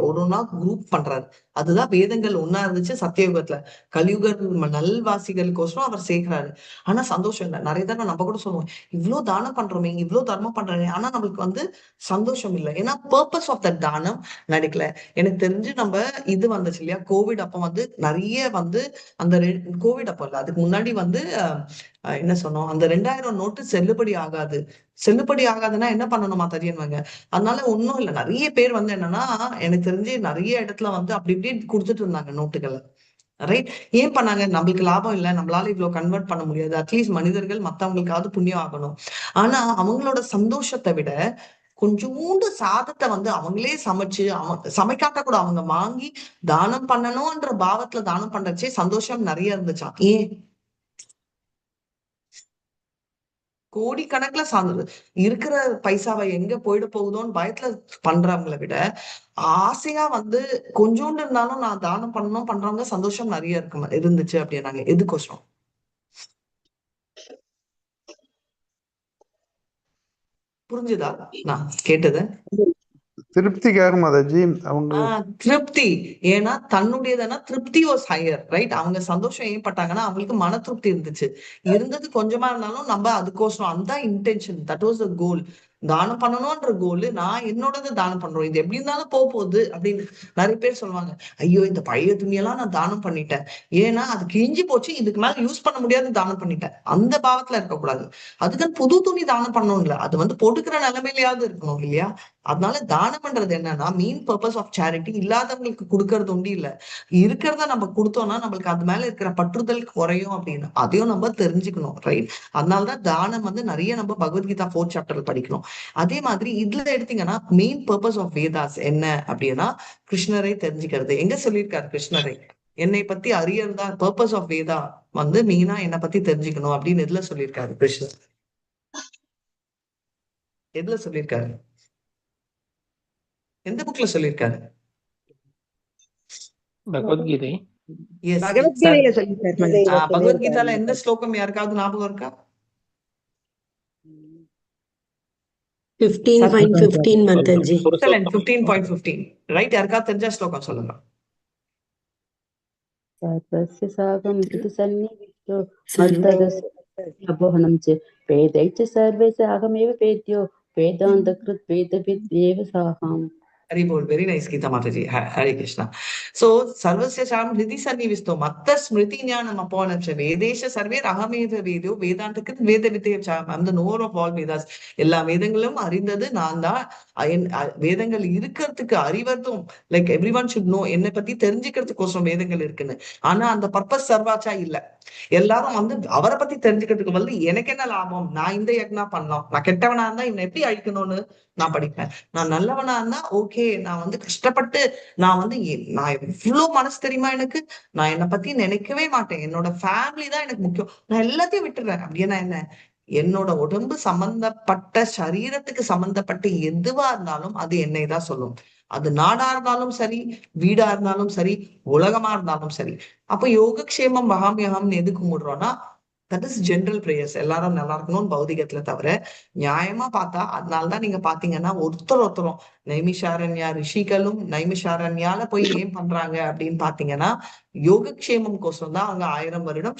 ஒன்னா குரூப் பண்றாரு. அதுதான் வேதங்கள் ஒன்னா இருந்துச்சு சத்தியயுகத்துல. கலியுக நல்வாசிகளுக்கோசரம் அவர் சேர்க்கிறாரு. ஆனா சந்தோஷம் இல்லை. நிறைய தடவை நம்ம கூட சொல்லுவோம், இவ்வளவு தானம் பண்றோமே, இவ்வளவு தர்மம் பண்றோமே, ஆனா நம்மளுக்கு வந்து சந்தோஷம் இல்லை. ஏன்னா பர்பஸ் ஆஃப் த தானம் நடக்கல. எனக்கு தெரிஞ்சு நம்ம இது வந்துச்சு இல்லையா, கோவிட் அப்ப வந்து நிறைய வந்து அந்த கோவிட் அப்ப இல்ல, அதுக்கு முன்னாடி வந்து என்ன சொன்னோம், அந்த 2000 நோட்டு செல்லுபடி ஆகாது. செல்லுபடி ஆகாதுன்னா என்ன பண்ணணுமா தெரியணுங்க. அதனால ஒண்ணும் இல்லை, நிறைய பேர் வந்து என்னன்னா எனக்கு தெரிஞ்சு நிறைய இடத்துல வந்து அப்படி இப்படி கொடுத்துட்டு இருந்தாங்க நோட்டுகளை. ரைட்? ஏன் பண்ணாங்க? நம்மளுக்கு லாபம் இல்லை, நம்மளால இவ்வளவு கன்வெர்ட் பண்ண முடியாது, அட்லீஸ்ட் மனிதர்கள் மத்தவங்களுக்காவது புண்ணியம் ஆகணும். ஆனா அவங்களோட சந்தோஷத்தை விட கொஞ்சோண்டு சாதத்தை வந்து அவங்களே சமைச்சு, சமைக்காட்ட கூட அவங்க வாங்கி தானம் பண்ணணும்ன்ற பாவத்துல தானம் பண்றச்சே சந்தோஷம் நிறைய இருந்துச்சாம். ஏன்? கோடிக்கணக்குல சார்ந்தது இருக்கிற பைசாவை எங்க போயிட போகுதோன்னு பயத்துல பண்றவங்களை விட ஆசையா வந்து கொஞ்சோண்டு இருந்தாலும் நான் தானம் பண்ணணும் பண்றவங்க சந்தோஷம் நிறைய இருந்துச்சு அப்படின்னாங்க. எதுக்கோசரம்? புரிஞ்சுதா நான் கேட்டது? திருப்திக்காக மாதாஜி. அவங்க திருப்தி. ஏன்னா தன்னுடையதான திருப்தி வாஸ் ஹையர். ரைட்? அவங்க சந்தோஷம் ஏன் பட்டாங்கன்னா அவங்களுக்கு மன திருப்தி இருந்துச்சு. இருந்தது கொஞ்சமா இருந்தாலும் நம்ம அதுக்கோசரம் அந்த இன்டென்ஷன், தட் வாஸ் த கோல். தானம் பண்ணணும்ன்ற கோல், நான் என்னோடது தானம் பண்றோம், இது எப்படி இருந்தாலும் போகுது அப்படின்னு நிறைய பேர் சொல்லுவாங்க. ஐயோ இந்த பழைய துணியெல்லாம் நான் தானம் பண்ணிட்டேன், ஏன்னா அது கிழிஞ்சு போச்சு, இதுக்கு மேல யூஸ் பண்ண முடியாது, தானம் பண்ணிட்டேன், அந்த பாவத்துல இருக்கக்கூடாது. அதுக்கு புது துணி தானம் பண்ணணும் இல்ல, அது வந்து போட்டுக்கிற நிலைமையிலயாவது இருக்கணும் இல்லையா? அதனால தானம் பண்றது என்னன்னா மெயின் பர்பஸ் ஆஃப் சேரிட்டி, இல்லாதவங்களுக்கு கொடுக்கறது உண்டு இல்ல, இருக்கிறத நம்ம கொடுத்தோம்னா நம்மளுக்கு அது மேல இருக்கிற பற்றுதல் குறையும் அப்படின்னு அதையும் நம்ம தெரிஞ்சுக்கணும், ரைட்? அதனாலதான் தானம் வந்து நிறைய நம்ம பகவத்கீதா 4th சாப்டர்ல படிக்கணும். அதே மாதிரி இதுல எடுத்தீங்கன்னா மெயின் பர்பஸ் ஆஃப் வேதாஸ் என்ன அப்படின்னா கிருஷ்ணரை தெரிஞ்சுக்கிறது. எங்க சொல்லியிருக்காரு கிருஷ்ணரை? என்னை பத்தி அறியறதா பர்பஸ் ஆஃப் வேதா வந்து மெயினா என்னை பத்தி தெரிஞ்சுக்கணும் அப்படின்னு எதுல சொல்லியிருக்காரு கிருஷ்ணர்? எதுல சொல்லியிருக்காரு? எந்த புக்ல சொல்லியிருக்காரு? பகவத்கீதை. எஸ் பகவத்கீதையில சொல்லியிருக்காரு மகன். பகவத்கீதால எந்த ஸ்லோகம் யாருக்காவது ஞாபகம் இருக்கா? 15.15 மாதாஜி. 15.15 ரைட். யாருக்காவது தெரிஞ்ச ஸ்லோகம் சொல்லுங்க. सर्वस्य साकं ऋतुसन्निविष्टो मत्तदस्य अपोहनं च वेदै च सर्वे साकमेव वेद्यो वेदान्तकृत् वेदविद्येव साकम्. Haribol. Very nice Geeta Mataji. Hare Krishna. So சர்வஸ்ய சாம் ஹிருதி சன்னிவிஷ்டோ மத்த ஸ்மிருதி ஞானம் அபோனம் ச வேதேஷ சர்வே அகமேவ வேதோ வேதாந்தக்கு வேத வித்யாம். I am the knower of all Vedas. எல்லா வேதங்களும் அறிந்தது நான் தான். வேதங்கள் இருக்கிறதுக்கு அறிவதும் like everyone should know, என்னை பத்தி தெரிஞ்சுக்கிறதுக்கோசரம் வேதங்கள் இருக்குன்னு. ஆனா அந்த பர்பஸ் சர்வாச்சா இல்ல. எல்லாரும் வந்து அவரை பத்தி தெரிஞ்சுக்கிறதுக்கு வந்து எனக்கு என்ன லாபம், நான் இந்த யக்னா பண்ணலாம், நான் கெட்டவனா இருந்தா இவனை எப்படி அழிக்கணும்னு நான் படிப்பேன், நான் நல்லவனா இருந்தா ஓகே, நான் வந்து கஷ்டப்பட்டு நான் வந்து நான் எவ்வளவு மனசு தெரியுமா எனக்கு, நான் என்னை பத்தி நினைக்கவே மாட்டேன், என்னோட ஃபேமிலி தான் எனக்கு முக்கியம், நான் எல்லாத்தையும் விட்டுறேன் அப்படின்னா என்ன, என்னோட உடம்பு சம்பந்தப்பட்ட சரீரத்துக்கு சம்பந்தப்பட்ட எதுவா இருந்தாலும் அது என்னை தான் சொல்லும். அது நாடா இருந்தாலும் சரி, வீடா இருந்தாலும் சரி, உலகமா இருந்தாலும் சரி. அப்ப யோகக்ஷேமம் மகாமியகம்னு எதுக்கு கும்பிடுறோம்னா தட் இஸ் ஜென்ரல் பிரேயர்ஸ், எல்லாரும் நல்லா இருக்கணும்னு பௌதிகத்துல தவிர நியாயமா பார்த்தா. அதனாலதான் நீங்க பாத்தீங்கன்னா ஒருத்தரும் நைமிஷாரண்யா ரிஷிகளும் நைமிஷாரண்யால போய் ஏன் பண்றாங்க அப்படின்னு பாத்தீங்கன்னா யோகக்ஷேமம் கோசம் தான் அவங்க 1000 வருடம்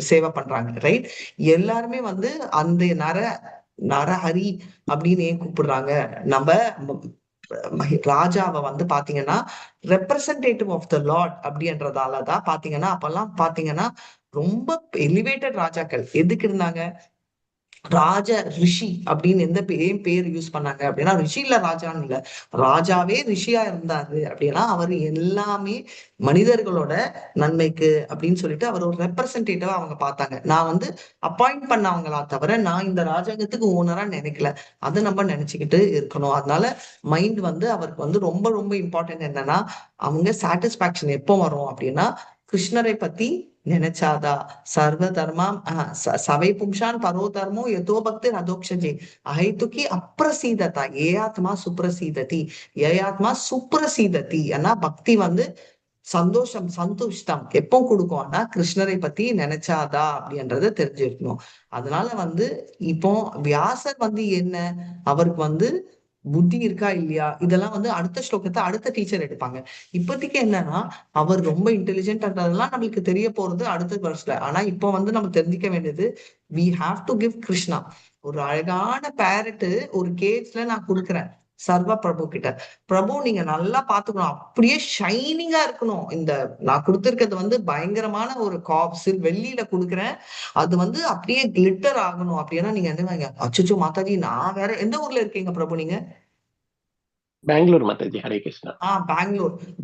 சேவை பண்றாங்க, ரைட்? எல்லாருமே வந்து அந்த நரஹரி அப்படின்னு ஏன் கூப்பிடுறாங்க? நம்ம ராஜாவை வந்து பாத்தீங்கன்னா ரெப்ரசன்டேட்டிவ் ஆஃப் த லார்ட் அப்படின்றதாலதான் பாத்தீங்கன்னா அப்பெல்லாம் பாத்தீங்கன்னா ரொம்ப எலிவேட்டட் ராஜாக்கள் எதுக்கு இருந்தாங்க? ராஜ ரிஷி அப்படின்னு ஏன் பேர் யூஸ் பண்ணாங்க அப்படின்னா ரிஷி இல்ல ராஜான்னு இல்ல, ராஜாவே ரிஷியா இருந்தாரு அப்படின்னா அவர் எல்லாமே மனிதர்களோட நன்மைக்கு அப்படின்னு சொல்லிட்டு அவர் ஒரு ரெப்ரசன்டேட்டிவா அவங்க பார்த்தாங்க. நான் வந்து அப்பாயிண்ட் பண்ணவங்களா தவிர நான் இந்த ராஜாங்கத்துக்கு ஓனரா நினைக்கல, அதை நம்ம நினைச்சுக்கிட்டு இருக்கணும். அதனால மைண்ட் வந்து அவருக்கு வந்து ரொம்ப ரொம்ப இம்பார்ட்டன்ட். என்னன்னா அவங்க சாட்டிஸ்பாக்சன் எப்போ வரும் அப்படின்னா கிருஷ்ணரை பத்தி நினைச்சாதா. சர்வ தர்மம் சவை பும்சான் பரோ தர்மோ யதோ பக்தி அதோக்ஷஜே அஹைத்துக்கி அப்ரசீததா ஏ ஆத்மா சுப்ரசீததி ஏ ஆத்மா சுப்ரசீததி. ஏன்னா பக்தி வந்து சந்தோஷம் சந்துஷ்டம் எப்போ கொடுக்கும்னா கிருஷ்ணரை பத்தி நினைச்சாதா அப்படின்றத தெரிஞ்சிருக்கணும். அதனால வந்து இப்போ வியாசர் வந்து என்ன, அவருக்கு வந்து புத்தி இருக்கா இல்லையா இதெல்லாம் வந்து அடுத்த ஸ்லோகத்தை அடுத்த டீச்சர் எடுப்பாங்க. இப்போதைக்கு என்னன்னா அவர் ரொம்ப இன்டெலிஜென்ட்ன்றதெல்லாம் நம்மளுக்கு தெரிய போறது அடுத்த வருஷத்துல. ஆனா இப்போ வந்து நம்ம தெரிஞ்சுக்க வேண்டியது we have to give Krishna. ஒரு அழகான பேரட்டு ஒரு கேஜ்ல நான் கொடுக்குறேன் சர்வ பிரபு கிட்ட, பிரபு நீங்க நல்லா பாத்துக்கணும், அப்படியே ஷைனிங்கா இருக்கணும், இந்த நான் கொடுத்திருக்கிறது வந்து பயங்கரமான ஒரு காப்ஸில் வெள்ளியில கொடுக்குறேன், அது வந்து அப்படியே கிளிட்டர் ஆகணும் அப்படின்னா நீங்க என்ன, அச்சோ மாதாஜி நான் வேற எந்த ஊர்ல இருக்கீங்க பிரபு நீங்க? பெங்களூர் மாதாஜி. ஹரே கிருஷ்ணா.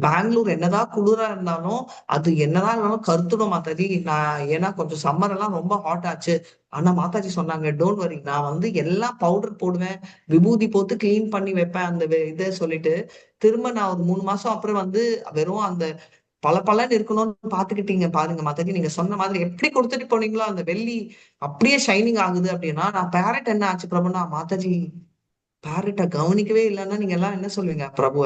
பெங்களூர் என்னதான் குளிரா இருந்தாலும் அது என்னதான் இருந்தாலும் கருத்துடும் மாதாஜி. நான் ஏன்னா கொஞ்சம் சம்மர் எல்லாம் ரொம்ப ஹாட் ஆச்சு, ஆனா மாதாஜி சொன்னாங்க டோன்ட் வரி, நான் வந்து எல்லாம் பவுடர் போடுவேன், விபூதி போட்டு கிளீன் பண்ணி வைப்பேன் அந்த இதை சொல்லிட்டு திரும்ப நான் ஒரு 3 மாசம் அப்புறம் வந்து வெறும் அந்த பலன்னு இருக்கணும்னு பாத்துக்கிட்டீங்க பாருங்க மாதாஜி. நீங்க சொன்ன மாதிரி எப்படி கொடுத்துட்டு போனீங்களோ அந்த வெள்ளி அப்படியே ஷைனிங் ஆகுது அப்படின்னா. நான் பேரட் என்ன ஆச்சு பிரபுனா, மாதாஜி பேரட்டை கவனிக்கவே இல்லைன்னா நீங்க எல்லாம் என்ன சொல்லுவீங்க பிரபுவ?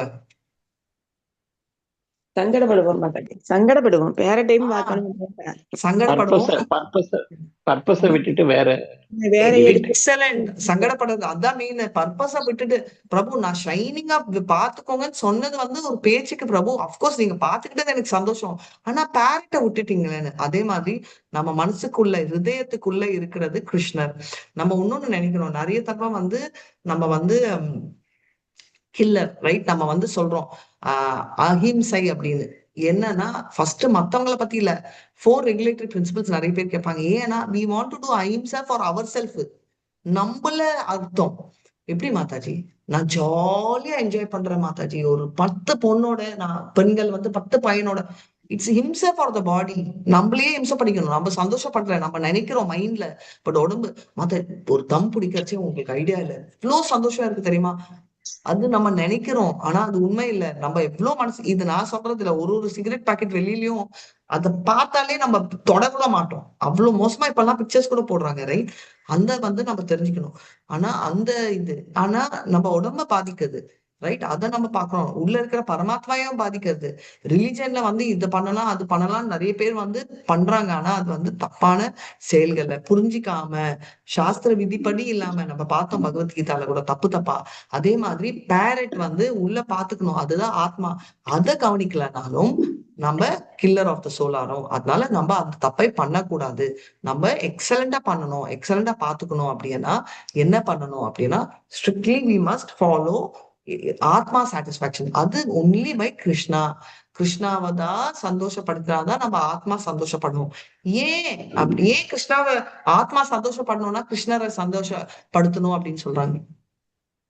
சங்கடப்படுவோம் மாதாஜி, சங்கடப்படுவோம். வேற டைம் பார்க்கணும். சங்கடப்படுவோம். பர்பஸை விட்டுட்டு வேற வேற எக்ஸலண்ட். சங்கடப்படுறது அதான் மெயின். பர்பஸா விட்டுட்டு பிரபு நான் ஷைனிங்கா பாத்துக்கோங்கன்னு சொன்னது வந்து ஒரு பேச்சுக்கு பிரபு. அப்கோர்ஸ் நீங்க பாத்துக்கிட்டது எனக்கு சந்தோஷம், ஆனா பேரட்டை விட்டுட்டீங்களேன்னு. அதே மாதிரி நம்ம மனசுக்குள்ள ஹிருதயத்துக்குள்ள இருக்கிறது கிருஷ்ணர். நம்ம இன்னொன்னு நினைக்கிறோம் நிறைய தடவை வந்து நம்ம வந்து கில்லர், ரைட்? நம்ம வந்து சொல்றோம் அஹிம்சை அப்படின்னு. என்னன்னா ஃபர்ஸ்ட் மத்தவங்கள பத்தி இல்ல, 4 ரெகுலேட்டரி பிரின்சிபல்ஸ் நிறைய பேர் கேட்பாங்க. ஏன்னா we want to do ahimsa for our self. நம்மள அர்த்தம் எப்படி மாதாஜி நான் ஜாலியா என்ஜாய் பண்றேன் மாதாஜி, ஒரு 10 பொண்ணோட, நான் பெண்கள் வந்து 10 பையனோட. இட்ஸ் ஹிம்சா ஃபார் த பாடி. நம்மளே ஹிம்சை படிக்கணும். நம்ம சந்தோஷப்படுறேன் நம்ம நினைக்கிறோம் மைண்ட்ல, பட் உடம்பு மத்த ஒரு தம் பிடிக்கிறச்சே உங்களுக்கு ஐடியா இல்ல இவ்வளவு சந்தோஷம் இருக்கு தெரியுமா. அது நம்ம நினைக்கிறோம், ஆனா அது உண்மை இல்ல. நம்ம எவ்வளவு மனசு, இது நான் சொல்றது இல்ல, ஒரு சிகரெட் பாக்கெட் வெளியிலயும் அதை பார்த்தாலே நம்ம தொடக்கூட மாட்டோம். அவ்வளவு மோசமா இப்ப எல்லாம் பிக்சர்ஸ் கூட போடுறாங்க, ரைட்? அந்த வந்து நம்ம தெரிஞ்சுக்கணும். ஆனா அந்த இது ஆனா நம்ம உடம்ப பாதிக்குது, ரைட்? அதை நம்ம பாக்குறோம். உள்ள இருக்கிற பரமாத்மாவையும் பாதிக்கிறது. ரிலிஜன்ல வந்து இது பண்ணலாம் அது பண்ணலாம் நிறைய பேர் வந்து பண்றாங்க, ஆனா அது வந்து தப்பான செயல்களை புரிஞ்சிக்காம சாஸ்திர விதிப்படி இல்லாம நம்ம பார்த்தோம் பகவத்கீதால கூட தப்பு தப்பா. அதே மாதிரி பேரட் வந்து உள்ள பாத்துக்கணும், அதுதான் ஆத்மா. அதை கவனிக்கலனாலும் நம்ம கில்லர் ஆஃப் த சோல் ஆறோம். அதனால நம்ம அந்த தப்பை பண்ணக்கூடாது. நம்ம எக்ஸலண்டா பண்ணணும், எக்ஸலண்டா பாத்துக்கணும். அப்படின்னா என்ன பண்ணணும் அப்படின்னா ஸ்ட்ரிக்ட்லி வி மஸ்ட் ஃபாலோ ஆத்மா சாட்டிஸ்பாக்சன். அது ஒன்லி பை கிருஷ்ணா. கிருஷ்ணாவை தான் சந்தோஷப்படுத்தினாதான் நம்ம ஆத்மா சந்தோஷப்படணும். ஏன் கிருஷ்ணாவை ஆத்மா சந்தோஷப்படணும்னா கிருஷ்ணரை சந்தோஷப்படுத்தணும் அப்படின்னு சொல்றாங்க.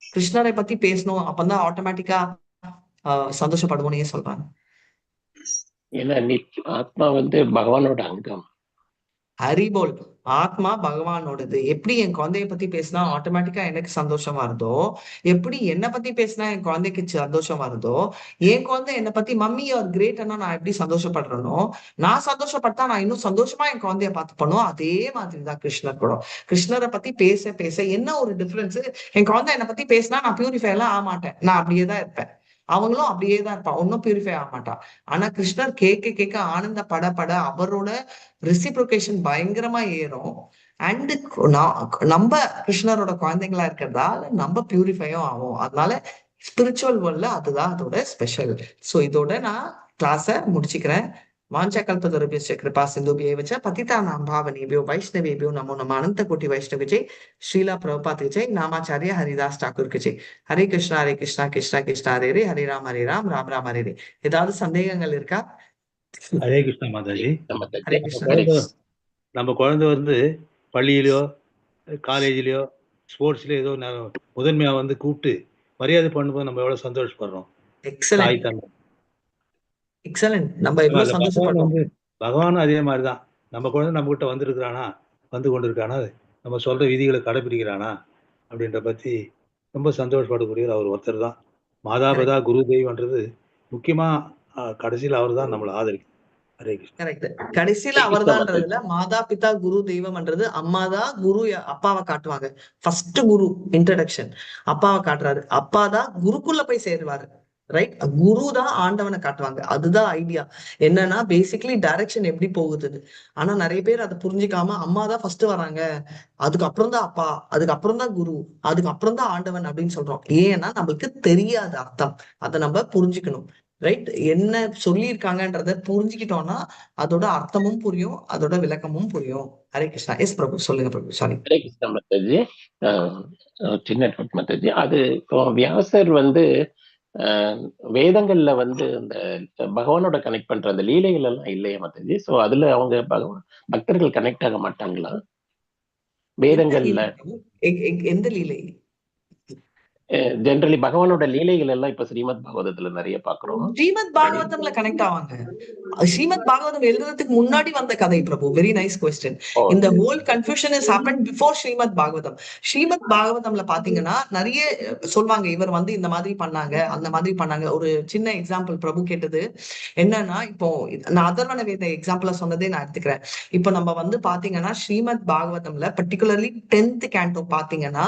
கிருஷ்ணரை பத்தி பேசணும், அப்பதான் ஆட்டோமேட்டிக்கா சந்தோஷப்படுவோம்னு ஏன் சொல்றாங்க? ஏன்னா ஆத்மா வந்து பகவானோட அங்கம். ஹரிபோல். ஆத்மா பகவானோடது. எப்படி என் குழந்தைய பத்தி பேசினா ஆட்டோமேட்டிக்கா எனக்கு சந்தோஷம் வருதோ, எப்படி என்னை பத்தி பேசினா என் குழந்தைக்கு சந்தோஷம் வருதோ, என் குழந்தை என்னை பத்தி மம்மி ஆர் கிரேட்னா நான் எப்படி சந்தோஷப்படுறேனோ, நான் சந்தோஷப்பட்டா நான் இன்னும் சந்தோஷமா என் குழந்தைய பார்த்து பண்ணுவோம். அதே மாதிரிதான் கிருஷ்ணர் கூட. கிருஷ்ணரை பத்தி பேச பேச என்ன ஒரு டிஃபரன்ஸ், என் குழந்தை என்னை பத்தி பேசினா நான் பியூரிஃபை எல்லாம் ஆக மாட்டேன், நான் அப்படியேதான் இருப்பேன். அவங்களும் அப்படியே தான் இருப்பான், ஒன்னும் பியூரிஃபை ஆக மாட்டான். ஆனா கிருஷ்ணர் கேட்க கேட்க ஆனந்த பட பட அவரோட ரெசிப்ரோகேஷன் பயங்கரமா ஏறும். அண்ட் நம்ம கிருஷ்ணரோட குழந்தைங்களா இருக்கிறதால நம்ம பியூரிஃபையும் ஆகும். அதனால ஸ்பிரிச்சுவல் வேர்ல்ட்ல அதுதான் அதோட ஸ்பெஷல். சோ இதோட நான் கிளாஸ முடிச்சுக்கிறேன். வாஞ்சாகல்பதருபியஸ்ய கிருபா சிந்துபியேவ ச பதிதானாं பாவனேभ्यो वैष्णवेभ्यो नमो नमः. अनंत कोटि वैष्णव जय. श्रीला प्रभुपाद जय. नामाचार्य हरिदास ठाकुर के जय. हरे कृष्णा कृष्णा कृष्णा हरे हरे, हरे राम राम राम हरे हरे. ஏதாவது சந்தேகங்கள் இருக்கா? ஹரே கிருஷ்ணா மாதாஜி. ஹரே கிருஷ்ணா. நம்ம குழந்தை வந்து பள்ளியிலயோ காலேஜ்லயோ ஸ்போர்ட்ஸ்லயோ ஏதோ முதன்மையா வந்து கூப்பிட்டு மரியாதை பண்ணும்போது நம்ம எவ்வளவு சந்தோஷப்படுறோம். Excellent excellent. நம்ம எவ்வளவு சந்தோஷப்படுறோம். பகவானும் அதே மாதிரிதான். நம்ம குழந்தை நம்ம கிட்ட வந்திருக்கிறானா, வந்து கொண்டிருக்கானா, நம்ம சொல்ற விதிகளை கடைபிடிக்கிறானா அப்படின்ற பத்தி ரொம்ப சந்தோஷப்படக்கூடிய அவர் ஒருத்தர் தான். மாதாபிதா குரு தெய்வம்ன்றது முக்கியமா கடைசியில் அவர் தான் நம்மளை ஆதரிக்கும். ஹரே கிருஷ்ணா. கரெக்ட். கடைசியில அவர்தான்றதுல மாதா பிதா குரு தெய்வம்ன்றது அம்மாதான் குரு, அப்பாவை காட்டுவாங்க. ஃபர்ஸ்ட் குரு இன்ட்ரடக்ஷன் அப்பாவை காட்டுறாரு. அப்பா தான் குருக்குள்ள போய் சேருவாரு, ரைட்? குரு தான் ஆண்டவனை காட்டுவாங்க. அதுதான் ஐடியா. என்னன்னா பேசிக்கலி டைரக்ஷன் எப்படி போகுது. ஆனா நிறைய பேர் அதை புரிஞ்சுக்காம அம்மா தான் ஃபர்ஸ்ட் வராங்க, அதுக்கப்புறம் தான் அப்பா, அதுக்கப்புறம் தான் குரு, அதுக்கப்புறம் தான் ஆண்டவன் அப்படின்னு சொல்றோம். ஏன்னா நம்மளுக்கு தெரியாது அர்த்தம். அதை நம்ம புரிஞ்சுக்கணும், ரைட்? என்ன சொல்லியிருக்காங்கன்றத புரிஞ்சுக்கிட்டோம்னா அதோட அர்த்தமும் புரியும், அதோட விளக்கமும் புரியும். ஹரே கிருஷ்ணா. எஸ் பிரபு, சொல்லுங்க பிரபு. சாரி. ஹரே கிருஷ்ணா மாதாஜி. சின்ன டவுட் மாதாஜி. அது இப்போ வியாசர் வந்து வேதங்கள்ல வந்து அந்த பகவானோட கனெக்ட் பண்ற அந்த லீலைகள் எல்லாம் இல்லையா மாதாஜி? சோ அதுல அவங்க பக்தர்கள் கனெக்ட் ஆக மாட்டாங்களா வேதங்கள்ல? எந்த லீலை? ஜெனரலி பகவானோட லீலைகள் எல்லாம் இப்ப ஸ்ரீமத் பாகவதத்துல நிறைய பாக்குறோம். ஸ்ரீமத் பாகவதம்ல கனெக்ட் ஆவாங்க. ஸ்ரீமத் பாகவதம் எழுதுறதுக்கு முன்னாடி வந்த கதை பிரபு. Very nice question. இந்த whole confusion is happen before Shrimad Bhagavatam. Shrimad பாகவதம்ல பாத்தீங்கன்னா நிறைய சொல்லுவாங்க, இவர் வந்து இந்த மாதிரி பண்ணாங்க, அந்த மாதிரி பண்ணாங்க. ஒரு சின்ன எக்ஸாம்பிள் பிரபு கேட்டது என்னன்னா, இப்போ நான் அதர்வண வேத எக்ஸாம்பிளா சொன்னதே நான் எடுத்துக்கிறேன். இப்போ நம்ம வந்து பாத்தீங்கன்னா ஸ்ரீமத் பாகவதம்ல பர்டிகுலர்லி 10th கேண்டோ பாத்தீங்கன்னா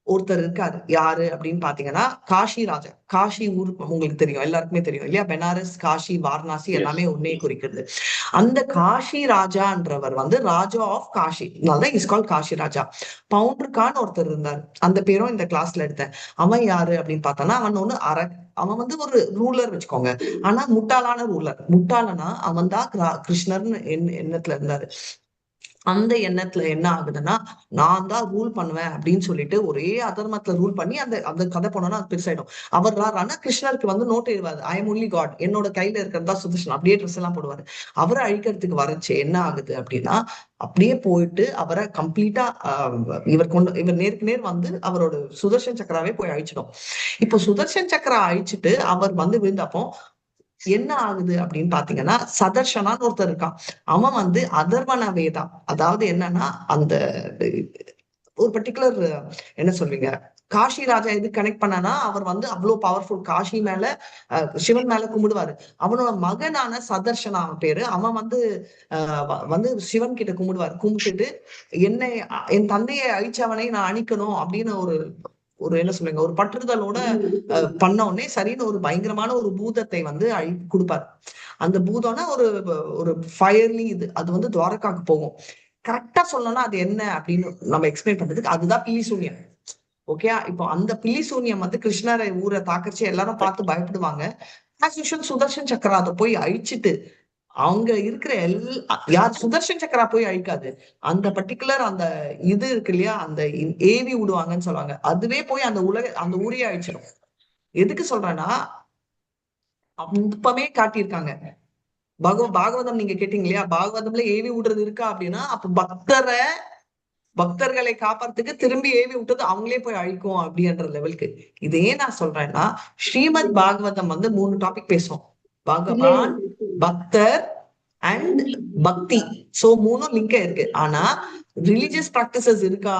ஒருத்தர் இருக்காரு. யாரு அப்படின்னு பாத்தீங்கன்னா காஷி ராஜா. காஷி ஊர் உங்களுக்கு தெரியும், எல்லாருக்குமே தெரியும் இல்லையா? பெனாரஸ், காஷி, வாரணாசி எஸ் எல்லாமே ஒன்னே குறிக்கிறது. அந்த காஷி ராஜான்றவர் வந்து ராஜா ஆஃப் காஷி, அதனாலதான் is call Kashi raja. Founder கான் ஒருத்தர் இருந்தார், அந்த பேரும் இந்த கிளாஸ்ல எடுத்தேன். அவன் யாரு அப்படின்னு பார்த்தோன்னா, அவன் ஒண்ணு அவன் வந்து ஒரு ரூலர் வச்சுக்கோங்க. ஆனா முட்டாளான ரூலர். முட்டாளனா அவன் தான் கிருஷ்ணர்னு எண்ணத்துல இருந்தாரு. அந்த எண்ணத்துல என்ன ஆகுதுன்னா, நான் தான் ரூல் பண்ணுவேன் அப்படின்னு சொல்லிட்டு ஒரே அதர்மத்துல ரூல் பண்ணி அந்த அந்த கதை போனோம்னா அது பெருசாயிடும். அவர் ஆனா கிருஷ்ணருக்கு வந்து நோட் எழுவாரு, ஐ எம் ஒன்லி காட், என்னோட கையில இருக்கிறதா சுதர்ஷன், அப்படியே ட்ரெஸ் எல்லாம் போடுவாரு. அவரை அழிக்கிறதுக்கு வரச்சு என்ன ஆகுது அப்படின்னா, அப்படியே போயிட்டு அவரை கம்ப்ளீட்டா இவர் நேருக்கு நேர் வந்து அவரோட சுதர்ஷன் சக்கராவே போய் அழிச்சிடும். இப்போ சுதர்ஷன் சக்கரா அழிச்சிட்டு அவர் வந்து விழுந்தப்போ என்ன ஆகுது அப்படின்னு பாத்தீங்கன்னா, சதர்ஷனான்னு ஒருத்தர் இருக்கான். அவன் வந்து அதர்வன வேதா, அதாவது என்னன்னா அந்த ஒரு பர்டிகுலர் என்ன சொல்வீங்க, காஷி ராஜா எது கனெக்ட் பண்ணனா, அவர் வந்து அவ்வளவு பவர்ஃபுல், காஷி மேல சிவன் மேல கும்பிடுவாரு. அவனோட மகனான சதர்ஷனா அவன் பேரு. அவன் வந்து வந்து சிவன் கிட்ட கும்பிட்டுட்டு என்னை என் தந்தையை அழிச்சவனை நான் அழிக்கணும் அப்படின்னு ஒரு ஒரு என்ன சொல்லுங்க, ஒரு பற்றுதலோட பண்ண உடனே சரின்னு ஒரு பயங்கரமான ஒரு பூதத்தை வந்து கொடுப்பாரு. அந்த பூதம்னா ஒரு ஒரு ஃபயர்லி இது, அது வந்து துவாரகாக்கு போகும். கரெக்டா சொல்லணும்னா அது என்ன அப்படின்னு நம்ம எக்ஸ்பிளைன் பண்றதுக்கு, அதுதான் பில்லி சூன்யம். ஓகே, இப்போ அந்த பில்லி சூன்யம் வந்து கிருஷ்ணரை ஊரை தாக்கச்சு எல்லாரும் பார்த்து பயப்படுவாங்க. ஆஸ் யூஷுவல் சுதர்ஷன் சக்கரா அதை போய் அழிச்சிட்டு, அவங்க இருக்கிற யார் சுதர்ஷன் சக்கரா போய் அழிக்காது, அந்த பர்டிகுலர் அந்த இது இருக்கு இல்லையா, அந்த ஏவி விடுவாங்கன்னு சொல்லுவாங்க, அதுவே போய் அந்த அந்த ஊரையே அழிச்சிடும். எதுக்கு சொல்றேன்னா, அப்பமே காட்டியிருக்காங்க. பாகவதம் நீங்க கேட்டீங்க இல்லையா, பாகவதம்ல ஏவி விடுறது இருக்கா அப்படின்னா, அப்ப பக்தர்களை காப்பாறதுக்கு திரும்பி ஏவி விட்டது அவங்களே போய் அழிக்கும் அப்படின்ற லெவலுக்கு. இது ஏன் நான் சொல்றேன்னா, ஸ்ரீமத் பாகவதம் வந்து 3 டாபிக் பேசும், பகவான், பக்தர் அண்ட் பக்தி. சோ 3 லிங்க் இருக்கு. ஆனா ரிலிஜியஸ் பிராக்டிசஸ் இருக்கா,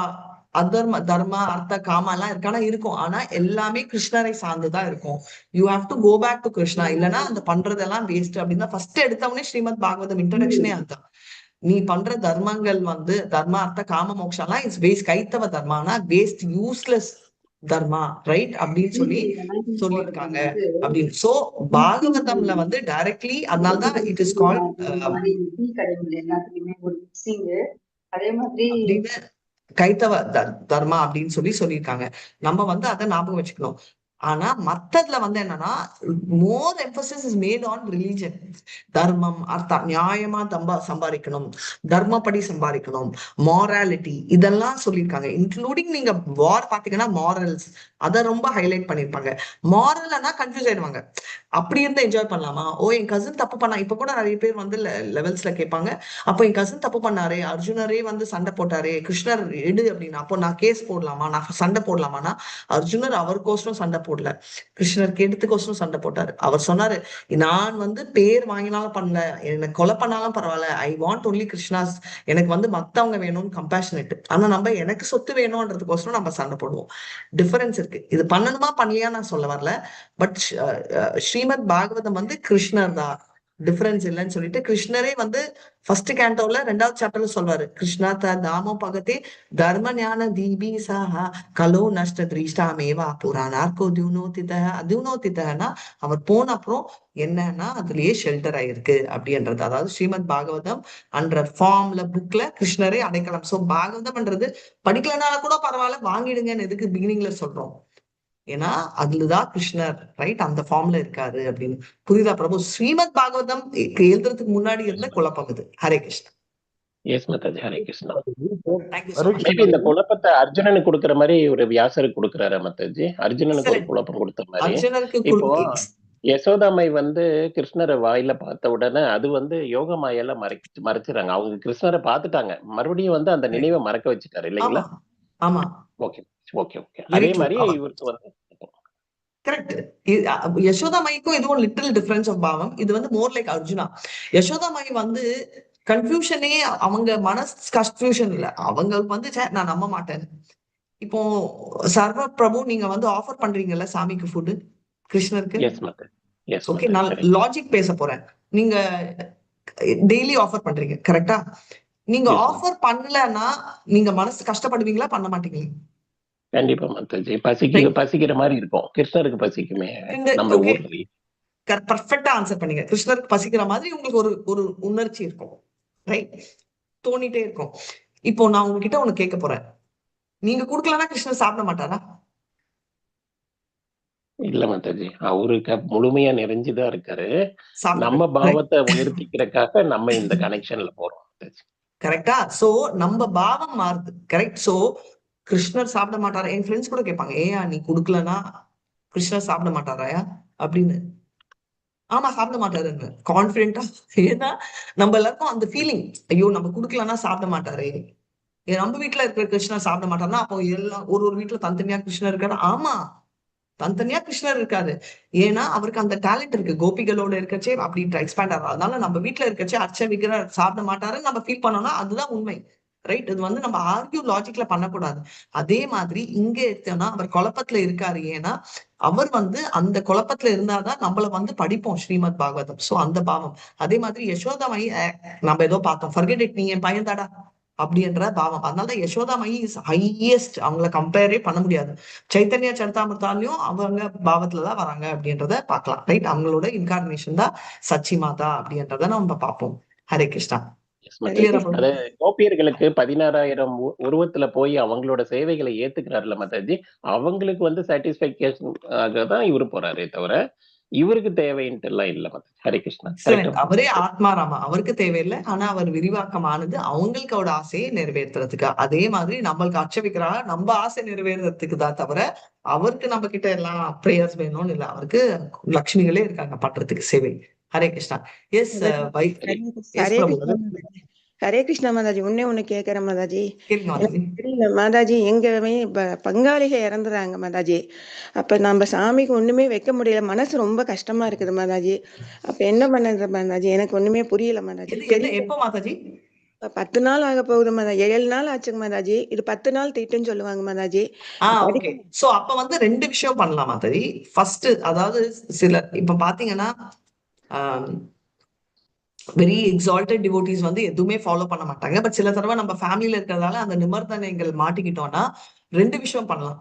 தர்ம அர்த்த காமா எல்லாம் இருக்கானா, இருக்கும். ஆனா எல்லாமே கிருஷ்ணரை சார்ந்துதான் இருக்கும். You have to go back to Krishna, இல்லைன்னா அந்த பண்றதெல்லாம் வேஸ்ட் அப்படின்னு ஃபர்ஸ்ட் எடுத்தவனே ஸ்ரீமத் பாகவதம் இன்ட்ரோடக்ஷனே அதுதான். நீ பண்ற தர்மங்கள் வந்து தர்ம அர்த்த காம மோக்ஷாலாம் இஸ் வேஸ்ட், கைத்தவ தர்மானா வேஸ்ட், யூஸ்லெஸ் தர்மா, ரைட் அப்படின்னு சொல்லியிருக்காங்க அப்படின்னு. சோ பாகவதம்ல வந்து டைரக்ட்லி, அதனாலதான் இட் இஸ் கால்ட் அதே மாதிரி அப்படின்னு கைத்தவ தர்மா அப்படின்னு சொல்லியிருக்காங்க. நம்ம வந்து அதை ஞாபகம் வச்சுக்கணும். ஆனா மத்ததுல வந்து என்னன்னா, more emphasis is made on religion. தர்மம், அர்த்தம், நியாயமா சம்பாதிக்கணும், தர்மப்படி சம்பாதிக்கணும், மாராலிட்டி, இதெல்லாம் சொல்லியிருக்காங்க. இன்க்ளூடிங் நீங்க வார் பாத்தீங்கன்னா மாரல்ஸ், அதை ரொம்ப ஹைலைட் பண்ணிருப்பாங்க. மாரல்னா கன்ஃபியூஸ் ஆயிடுவாங்க. அப்படி இருந்து என்ஜாய் பண்ணலாமா, ஓ என் கசின் தப்பு பண்ணா, இப்ப கூட நிறைய பேர் வந்து லெவல்ஸ்ல கேட்பாங்க, அப்போ என் கசின் தப்பு பண்ணாரே, அர்ஜுனரே வந்து சண்டை போட்டாரே, கிருஷ்ணர் எடு அப்படின்னு, அப்போ நான் கேஸ் போடலாமா, நான் சண்டை போடலாமான்னா, அர்ஜுனர் அவருக்கோசரம் சண்டை போடல, கிருஷ்ணர் கேட்டதுக்கோசரம் சண்டை போட்டாரு. அவர் சொன்னாரு, நான் வந்து பேர் வாங்கினாலும் பண்ணல, எனக்கு கொலை பண்ணாலும் பரவாயில்ல, ஐ வாண்ட் ஒன்லி கிருஷ்ணாஸ், எனக்கு வந்து மத்தவங்க வேணும்னு கம்பேஷனேட். ஆனா நம்ம எனக்கு சொத்து வேணும்ன்றதுக்கோசரம் நம்ம சண்டை போடுவோம். டிஃபரன்ஸ் இருக்கு. இது பண்ணணுமா பண்ணலையா நான் சொல்ல வரல, பட் ஸ்ரீமத் பாகவதம் வந்து கிருஷ்ணர் தான், டிஃபரன்ஸ் இல்லைன்னு சொல்லிட்டு கிருஷ்ணரே வந்து ஃபர்ஸ்ட் கேண்டோல 2வது சாப்டர்ல சொல்வாரு, கிருஷ்ணா தாமோ பகதே தர்ம ஞான தீபி சாஹா கலோ நஷ்ட திரீஷ்டாமேவா புராணார்கோ தியூனோதிதனா, அவர் போன அப்புறம் என்னன்னா அதுலயே ஷெல்டர் ஆயிருக்கு அப்படின்றது. அதாவது ஸ்ரீமத் பாகவதம் அன்ற ஃபார்ம்ல புக்ல கிருஷ்ணரே அடைக்கலாம். சோ பாகவதம்ன்றது படிக்கலனால கூட பரவாயில்ல, வாங்கிடுங்கன்னு எதுக்கு பிகினிங்ல சொல்றோம், ஏன்னா அதுலதான் கிருஷ்ணர் ரைட் அந்த ஃபார்ம்ல இருக்காரு அப்படின்னு. புரியுதா பிரபு? ஸ்ரீமத் பாகவதம் எழுதுறதுக்கு முன்னாடி இருந்த குழப்பம் இது. Hare Krishna. Yes mataji, Hare Krishna. Thank you so much. Maybe இந்த குழப்பத்தை அர்ஜுனனுக்கு கொடுக்குற மாதிரி ஒரு வியாசருக்கு கொடுக்குறாரு மாதாஜி. அர்ஜுனனுக்கு ஒரு குழப்பம் கொடுத்த மாதிரி. அர்ஜுனருக்கு இப்போ யசோதாமை வந்து கிருஷ்ணரை வாயில பார்த்த உடனே அது வந்து யோக மாயால மறைச்சிடறாங்க. அவங்க கிருஷ்ணரை பார்த்துட்டாங்க, மறுபடியும் வந்து அந்த நினைவை மறக்க வச்சுட்டாரு இல்லைங்களா? ஆமா, ஓகே ஓகே ஓகே. அதே மாதிரி இவருக்கு வந்து கரெக்ட். யசோதாமைக்கும் இதுவும் லிட்டில் டிஃபரன்ஸ் ஆஃப் பாவம். இது வந்து மோர் லைக் அர்ஜுனா. யசோதாமை வந்து கன்ஃபியூஷனே, அவங்க கன்ஃபியூஷன் இல்ல, அவங்களுக்கு வந்து நான் நம்ப மாட்டேன். இப்போ சர்வ பிரபு நீங்க வந்து ஆஃபர் பண்றீங்கல்ல சாமிக்கு ஃபுட் கிருஷ்ணருக்கு, ஓகே நான் லாஜிக் பேச போறேன். நீங்க டெய்லி ஆஃபர் பண்றீங்க கரெக்டா? நீங்க ஆஃபர் பண்ணலன்னா நீங்க மனசு கஷ்டப்படுவீங்களா, பண்ண மாட்டீங்களா? கண்டிப்பா மாதாஜி. ரைட்? பசிக்கிற மாதிரி இருக்கும். கிருஷ்ணருக்கு பசிக்குமே நம்ம ஓகே, ஊர்லயே. பர்ஃபெக்டா ஆன்சர் பண்ணீங்க. கிருஷ்ணருக்கு பசிக்கிற மாதிரி உங்களுக்கு ஒரு ஒரு உணர்ச்சி இருக்கும். ரைட்? தோணிட்டே இருக்கும். இப்போ நான் உங்ககிட்ட ஒண்ணு கேட்க போறேன். நீங்க குடுக்கலன்னா கிருஷ்ணர் சாப்பிட மாட்டாரா? இல்ல மாதாஜி. அவரு முழுமையா நிறைஞ்சுதான் இருக்காரு. நம்ம சாப்பிடுறது. ரைட்? பாவத்தை உயர்த்திக்கிறதுக்காக நம்ம இந்த கனெக்ஷன்ல போறோம் மாதாஜி. கரெக்டா? சோ நம்ம பாவம் மாறுது. கரெக்ட்? சோ கிருஷ்ணர் சாப்பிட மாட்டாரா? என் ஃப்ரெண்ட்ஸ் கூட கேட்பாங்க. ஏயா நீ குடுக்கலன்னா கிருஷ்ணர் சாப்பிட மாட்டாராயா? அப்படின்னு. ஆமா சாப்பிட மாட்டாருன்னு கான்பிடென்டா. ஏன்னா நம்ம எல்லாருக்கும் அந்த ஃபீலிங். ஐயோ நம்ம குடுக்கலன்னா சாப்பிட மாட்டாரே. நம்ம வீட்டுல இருக்கிற கிருஷ்ணர் சாப்பிட மாட்டாருன்னா அப்போ எல்லாம் ஒரு ஒரு வீட்டுல தனித்தனியா கிருஷ்ணர் இருக்காரு. ஆமா தனித்தனியா கிருஷ்ணர் இருக்காரு. ஏன்னா அவருக்கு அந்த டேலண்ட் இருக்கு. கோபிகளோட இருக்கச்சே அப்படி எக்ஸ்பேண்ட் ஆகும். அதனால நம்ம வீட்டுல இருக்கச்சே அர்ச்ச விக்கிரர் சாப்பிட மாட்டாருன்னு நம்ம ஃபீல் பண்ணோம்னா அதுதான் உண்மை. ரைட்? இது வந்து நம்ம ஆர்கியூ லாஜிக்ல பண்ணக்கூடாது. அதே மாதிரி இங்க எடுத்தோம்னா அவர் குழப்பத்துல இருக்காரு. ஏன்னா அவர் வந்து அந்த குழப்பத்துல இருந்தாதான் நம்மள வந்து படிப்போம் ஸ்ரீமத் பாகவதம். சோ அந்த பாவம். அதே மாதிரி யசோதாமயி நம்ம ஏதோ பார்த்தோம். ஃபர்கெட் இட், நீ என் பையன் தாடா அப்படின்ற பாவம். அதனால யசோதாமயி இஸ் ஹையஸ்ட். அவங்கள கம்பேரே பண்ண முடியாது. சைத்தன்ய சரிதாமிர்தாலையும் அவங்க பாவத்துலதான் வராங்க அப்படின்றத பார்க்கலாம். ரைட்? அவங்களோட இன்கார்னேஷன் தான் சச்சி மாதா அப்படின்றத நம்ம பார்ப்போம். ஹரே கிருஷ்ணா. Yes, மாதாஜி. கிளியரா போகுது? அது கோபியர்களுக்கு 16,000 உருவத்துல போய் அவங்களோட சேவைகளை ஏத்துக்கிறாருல மாதாஜி. அவங்களுக்கு வந்து சாட்டிஸ்பேக்ஷன் தான் இவரு போறாரே தவிர இவருக்கு தேவைன்ட்டு எல்லாம் இல்ல மாதாஜி. ஹரே கிருஷ்ணா. எக்ஸலென்ட். கரெக்டா? அவரே ஆத்மாராமா. அவருக்கு தேவையில்லை. ஆனா அவர் விரிவாக்கமானது அவங்களுக்கு அவரோட ஆசையை நிறைவேற்றுறதுக்கு. அதே மாதிரி நம்மளுக்கு அச்சவிக்கிறா நம்ம ஆசை நிறைவேறதுக்கு தான் தவிர அவருக்கு நம்ம கிட்ட எல்லாம் பிரேயர்ஸ் வேணும்னு இல்ல. அவருக்கு லட்சுமிகளே இருக்காங்க பண்றதுக்கு சேவை. Hare Krishna. Yes why yes Hare Prabhu. Krishna Mataji. Hare Krishna Mataji. ஒண்ணு கேக்குறேன் மாதாஜி. கேளுங்க எனக்கு மாதாஜி. தெரியல மாதாஜி, எங்க பங்காளிக இறந்துறாங்க மாதாஜி. அப்ப நம்ம சாமிக்கு ஒண்ணுமே வைக்க முடியல. மனசு ரொம்ப கஷ்டமா இருக்குது மாதாஜி. அப்ப என்ன பண்ணது மாதாஜி? எனக்கு ஒண்ணுமே புரியல மாதாஜி. என்ன எப்போ மாதாஜி? 10 நாள் ஆக போகுது மாதாஜி. 7 நாள் ஆச்சுங்க மாதாஜி. இது 10 நாள் தீட்டுன்னு சொல்லுவாங்க மாதாஜி. ஓகே. சோ அப்ப வந்து 2 விஷயம் பண்ணலாம் மாதாஜி. ஃபர்ஸ்ட் அதாவது சில இப்ப பாத்தீங்கன்னா வெரி எக்ஸால்டட் டிவோட்டிஸ் வந்து எதுவுமே ஃபாலோ பண்ண மாட்டாங்க. பட் சில தடவை நம்ம ஃபேமிலியில இருக்கிறதால அந்த நிபந்தனைகள் மாட்டிக்கிட்டோம்னா 2 விஷயம் பண்ணலாம்.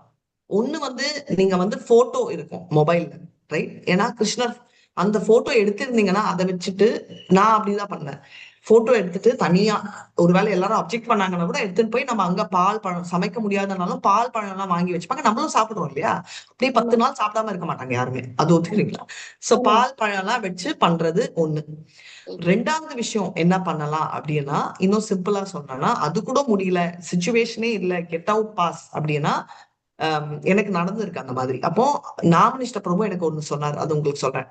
ஒண்ணு வந்து நீங்க வந்து போட்டோ இருக்கும் மொபைல்ல. ரைட்? ஏன்னா கிருஷ்ணர் அந்த போட்டோ எடுத்திருந்தீங்கன்னா அதை வச்சுட்டு நான் அப்படிதான் பண்ணேன். போட்டோ எடுத்துட்டு தனியா ஒருவேளை எல்லாரும் அப்செக்ட் பண்ணாங்கன்னா கூட எடுத்துட்டு போய் நம்ம அங்க பால் பழம் சமைக்க முடியாதனாலும் பால் பழம் எல்லாம் வாங்கி வச்சுப்பாங்க. நம்மளும் சாப்பிடுறோம் இல்லையா? அப்படியே 10 நாள் சாப்பிடாம இருக்க மாட்டாங்க யாருமே. அது ஒத்துக்கிறீங்களா? சோ பால் பழம் எல்லாம் வச்சு பண்றது ஒண்ணு. 2வது விஷயம் என்ன பண்ணலாம் அப்படின்னா இன்னும் சிம்பிளா சொன்னா அது கூட முடியல, சிச்சுவேஷனே இல்ல, கெட் அவுட் பாஸ் அப்படின்னா எனக்கு நடந்திருக்கு அந்த மாதிரி. அப்போ நாமனிஷ்ட பிரபு எனக்கு ஒண்ணு சொன்னார். அது உங்களுக்கு சொல்றேன்.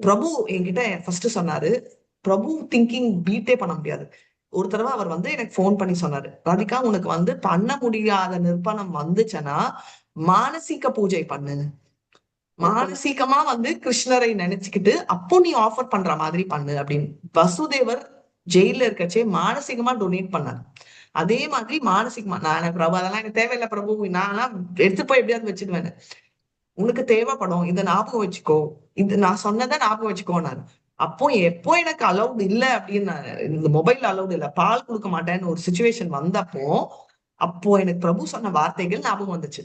பிரபு என்கிட்ட ஃபர்ஸ்ட் சொன்னாரு, பிரபு திங்கிங் பீட்டே பண்ண முடியாது. ஒரு தடவை அவர் வந்து எனக்கு போன் பண்ணி சொன்னாரு, ராதிகா உனக்கு வந்து பண்ண முடியாத நிர்பந்தம் வந்துச்சுன்னா மானசீக பூஜை பண்ணு. மானசீகமா வந்து கிருஷ்ணரை நினைச்சுக்கிட்டு அப்போ நீ ஆஃபர் பண்ற மாதிரி பண்ணு அப்படின்னு. வசுதேவர் ஜெயில இருக்கச்சே மானசீகமா டொனேட் பண்ணாரு. அதே மாதிரி மானசீகமா நான் பிரபு அதெல்லாம் எனக்கு தேவையில்லை பிரபு, நான் எடுத்து போய் எப்படியாவது வச்சிடுவேன். உனக்கு தேவைப்படும், இதை ஞாபகம் வச்சுக்கோ, இது நான் சொன்னதை ஞாபகம் வச்சுக்கோனாரு. அப்போ எப்போ எனக்கு அலௌட் இல்ல அப்படின்னு இந்த மொபைல் அலௌட் இல்ல, பால் கொடுக்க மாட்டேன்னு ஒரு சுச்சுவேஷன் வந்தப்போ அப்போ எனக்கு பிரபு சொன்ன வார்த்தைகள் ஞாபகம் வந்துச்சு.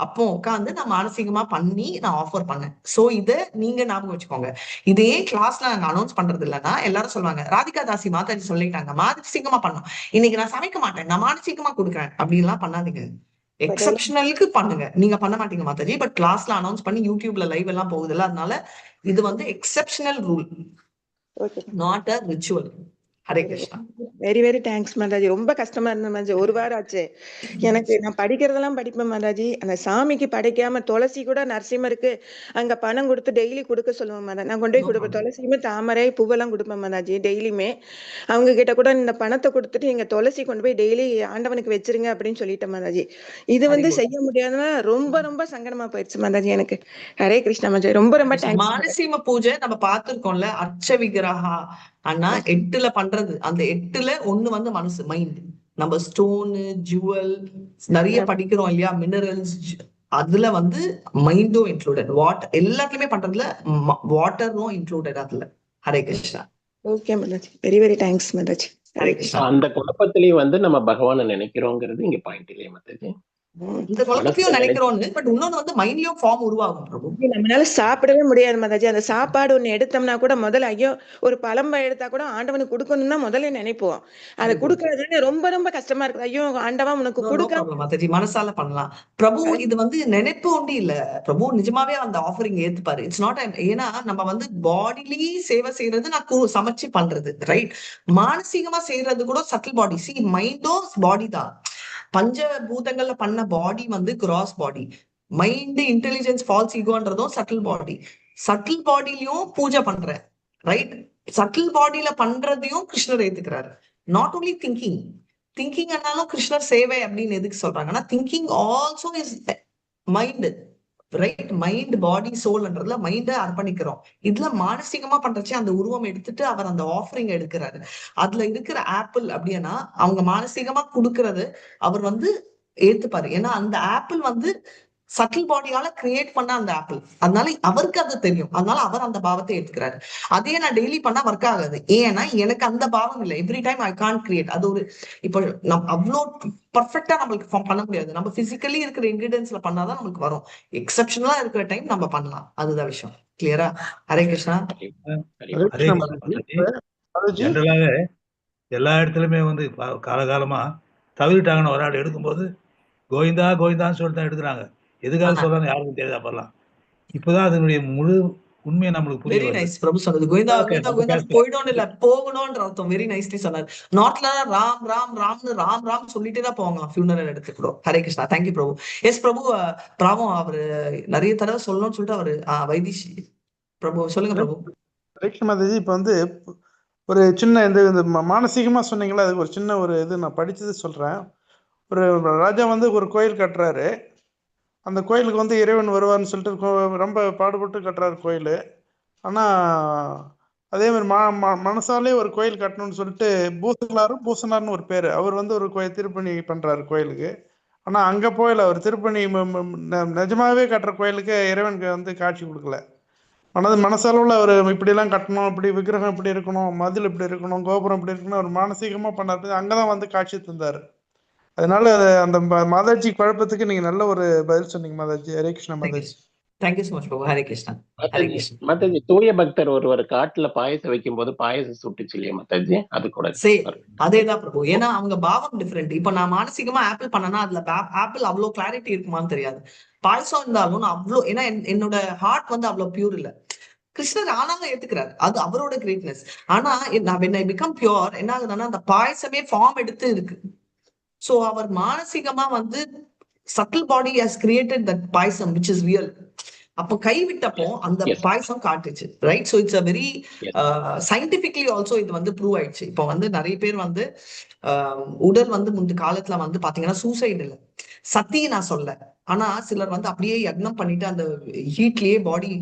அப்போ உட்காந்து நான் மானசீகமா பண்ணி நான் ஆஃபர் பண்ணேன். சோ இத நீங்க ஞாபகம் வச்சுக்கோங்க. இதே கிளாஸ்ல நாங்க அனௌன்ஸ் பண்றது இல்லைன்னா எல்லாரும் சொல்லுவாங்க ராதிகா தாசி மாதாஜி சொல்லிட்டாங்க மானசீகமா பண்ணோம், இன்னைக்கு நான் சமைக்க மாட்டேன், நான் மானசீகமா கொடுக்குறேன் அப்படின்லாம் பண்ணாதீங்க. எக்ஸப்ஷனலுக்கு பண்ணுங்க. நீங்க பண்ண மாட்டீங்க மாதாஜி. பட் கிளாஸ்ல அனௌன்ஸ் பண்ணி யூடியூப்ல லைவ் எல்லாம் போகுது இல்ல, அதனால இது வந்து exceptional rule, not a ritual. Hare Krishna. Very very thanks Mataji. ரொம்ப கஷ்டமா இருந்த மாதாஜி. ஒரு வாரம் ஆச்சு எனக்கு. நான் படிக்கிறதெல்லாம் படிப்பேன் மாதாஜி. அந்த சாமிக்கு படைக்காம துளசி கூட நரசிம்மருக்கு அங்க பணம் கொடுத்து டெய்லி கொடுக்க சொல்லுவேன் மாதா. நான் கொண்டு போய் கொடுப்பேன். துளசியுமே தாமரை பூவெல்லாம் கொடுப்பேன் மாதாஜி டெய்லியுமே. அவங்க கிட்ட கூட இந்த பணத்தை கொடுத்துட்டு நீங்க துளசி கொண்டு போய் டெய்லி ஆண்டவனுக்கு வச்சிருங்க அப்படின்னு சொல்லிட்டேன் மாதாஜி. இது வந்து செய்ய முடியாதுன்னா ரொம்ப ரொம்ப சங்கடமா போயிடுச்சு மாதாஜி எனக்கு. ஹரே கிருஷ்ணா மாதாஜி. ரொம்ப ரொம்ப தேங்க்ஸ். மானசீக பூஜை நம்ம பார்த்திருக்கோம்ல, அர்ச்ச விக்கிரகா ஆனா 8ல பண்றது. அந்த 8ல ஒண்ணு வந்து மனசு, மைண்ட். நம்ம ஸ்டோனு ஜுவல் நிறைய படிக்கிறோம் இல்லையா, மினரல்ஸ், அதுல வந்து மைண்டும் இன்க்ளூடட். எல்லாத்துலயுமே பண்றதுல வாட்டரும் இன்க்ளூடட் அதுல. Hare Krishna. Okay Mataji. Very very thanks Mataji. Hare Krishna. அந்த குழப்பத்திலேயே வந்து நம்ம பகவானை நினைக்கிறோங்கிறது இங்க பாயிண்ட் இல்லையா மாதாஜி? இந்த குழப்பத்தையும் மனசுல நினைக்கிறோம்னு, பட் இன்னொன்னு வந்து மைண்ட்லயும் ஃபார்ம் உருவாகும் பிரபு. நம்மளால சாப்பிடவே முடியாது மாதாஜி. அந்த சாப்பாடு ஒண்ணு எடுத்தோம்னா கூட முதல்ல ஐயோ ஒரு பழம்ப எடுத்தா கூட ஆண்டவனுக்கு கொடுக்கணும்னு தான் முதல்ல நினைப்போம். அதை கொடுக்கறது ரொம்ப ரொம்ப கஷ்டமா இருக்குது. ஐயோ ஆண்டவா உனக்கு நோ கொடுக்க ப்ராப்ளம் மாதாஜி, மனசால பண்ணலாம் பிரபு. இது வந்து நினைப்பு ஒண்டி இல்ல பிரபு, நிஜமாவே அந்த ஆஃபரிங் ஏத்துப்பாரு. இட்ஸ் நாட், ஏன்னா நம்ம வந்து பாடிலி சேவை செய்யறது நான் சமைச்சு பண்றது ரைட். மானசீகமா செய்யறது கூட சட்டில் பாடி. சி மைண்டோ பாடி தான். பஞ்ச பூதங்கள்ல பண்ண பாடி வந்து gross body. Mind intelligence false ஈகோன்றதும் சட்டில் பாடி. சட்டில் பாடியிலயும் பூஜை பண்றேன் ரைட். சட்டில் பாடியில பண்றதையும் கிருஷ்ணர் ஏத்துக்கிறாரு. Not only thinking. திங்கிங் ஆனாலும் கிருஷ்ணர் சேவை அப்படின்னு எதுக்கு சொல்றாங்கன்னா, thinking also is mind right. Mind body சோல்ன்றதுல மைண்ட அர்ப்பணிக்கிறோம். இதுல மானசீகமா பண்றச்சே அந்த உருவம் எடுத்துட்டு அவர் அந்த ஆஃபரிங் எடுக்கிறாரு. அதுல இருக்கிற ஆப்பிள் அப்படின்னா அவங்க மானசீகமா கொடுக்கறது அவர் வந்து ஏத்துப்பாரு. ஏன்னா அந்த ஆப்பிள் வந்து சட்டில் பாடியால கிரியேட் பண்ண அந்த ஆப்பிள். அதனால அவருக்கு அது தெரியும். அதனால அவர் அந்த பாவத்தை ஏத்துக்கிறாரு. அதே நான் டெய்லி பண்ணா ஒர்க் ஆகாது. ஏன்னா எனக்கு அந்த பாவம் இல்லை. Every time I can't create. அது ஒரு இப்போ அவ்வளோ பர்ஃபெக்டா நம்மளுக்கு பண்ண முடியாது. நம்ம பிசிக்கலி இருக்கிற இன்கிரீடியன்ஸ்ல பண்ணாதான் நமக்கு வரும். எக்ஸப்ஷனலா இருக்கிற டைம் நம்ம பண்ணலாம். அதுதான் விஷயம். கிளியரா? ஹரே கிருஷ்ணா. ஹரே கிருஷ்ணா மாதாஜி. ஜென்ரலாவே எல்லா இடத்துலயுமே வந்து காலகாலமா தவிர்ட்டாங்கன்னு ஒரு ஆள் எடுக்கும்போது கோவிந்தா கோவிந்தான்னு சொல்லிட்டு தான் எடுக்கிறாங்க. எதுக்காக சொல்றாங்க யாருக்கும் தெரியாது. அப்பெல்லாம் இப்பதான் அதனுடைய முழு உண்மையை நம்மளுக்கு புரிய வெரி வருது. நைஸ் பிரபு சொன்னது. கோவிந்தா கோவிந்தா கோவிந்தா போயிடும் இல்ல போகணும்ன்ற அர்த்தம். வெரி நைஸ்லி சொன்னார். நாட்ல ராம் ராம் ராம்னு ராம் ராம் சொல்லிட்டே தான் போவாங்க ஃபியூனரல் எடுத்துக்கிறோம். ஹரே கிருஷ்ணா. தேங்க்யூ பிரபு. எஸ் பிரபு. பிராபம் அவரு நிறைய தடவை சொல்லணும்னு சொல்லிட்டு அவரு வைதிஷ் பிரபு சொல்லுங்க பிரபு. ஹரே கிருஷ்ணா மாதாஜி. இப்போ வந்து ஒரு சின்ன இந்த மானசீகமா சொன்னீங்களா, அதுக்கு ஒரு சின்ன ஒரு இது நான் படிச்சது சொல்றேன். ஒரு ராஜா வந்து ஒரு கோயில் கட்டுறாரு. அந்த கோயிலுக்கு வந்து இறைவன் வருவார்னு சொல்லிட்டு ரொம்ப பாடுபட்டு கட்டுறாரு கோயில். ஆனால் அதே மாதிரி மனசாலே ஒரு கோயில் கட்டணும்னு சொல்லிட்டு பூசனார்னு ஒரு பேர், அவர் வந்து ஒரு கோயில் திருப்பணி பண்ணுறாரு கோயிலுக்கு. ஆனால் அங்கே போயில அவர் திருப்பணி நிஜமாவே கட்டுற கோயிலுக்கு இறைவனுக்கு வந்து காட்சி கொடுக்கல. மனசளவில் அவர் இப்படிலாம் கட்டணும், இப்படி விக்கிரகம் இப்படி இருக்கணும், மதில் இப்படி இருக்கணும், கோபுரம் இப்படி இருக்கணும், அவர் மானசீகமாக பண்ணாரு. அங்கே தான் வந்து காட்சி தந்தார். அதனால அந்த மாதாஜி குழப்பத்துக்கு நீங்க நல்ல ஒரு பதில் சொன்னீங்க Mataji. Hare Krishna Mataji. Thank you so much Prabhu. Hare Krishna. Hare Krishna. Mataji, தூய பக்தர் ஒருவர் காட்டுல பாயசம் வைக்கும் போது பாயசம் சுட்டுச்சு இல்லையா மாதாஜி? அது கூட அதேதான் பிரபு. ஏன்னா அவங்க பாவம் டிஃபரெண்ட். இப்ப நான் மானசீகமா ஆப்பிள் பண்ணனா அதுல ஆப்பிள் அவ்வளவு கிளாரிட்டி இருக்குமான்னு தெரியாது. பாயசம் இருந்தாலும் நான் அவ்வளோ, ஏன்னா என்னோட ஹார்ட் வந்து அவ்வளவு பியூர் இல்ல. கிருஷ்ணர் ஆனாலும் ஏத்துக்கிறாரு. அது அவரோட கிரேட்னஸ். ஆனா நான் when I become pure என்ன ஆகுதுன்னா அந்த பாயசமே ஃபார்ம் எடுத்து இருக்கு. சோ அவர் மானசீகமா வந்து subtle body has created that payasam which is real. அப்போ கைவிட்டப்போ அந்த பாயசம் காட்டுச்சு right. So it's a very scientifically also இது வந்து ப்ரூவ் ஆயிடுச்சு. இப்போ வந்து நிறைய பேர் வந்து உடல் வந்து முந்தைய காலத்துல வந்து பாத்தீங்கன்னா சூசைடு இல்லை, சத்தி நான் சொல்ல. ஆனா சிலர் வந்து அப்படியே யக்னம் பண்ணிட்டு அந்த ஹீட்லயே பாடி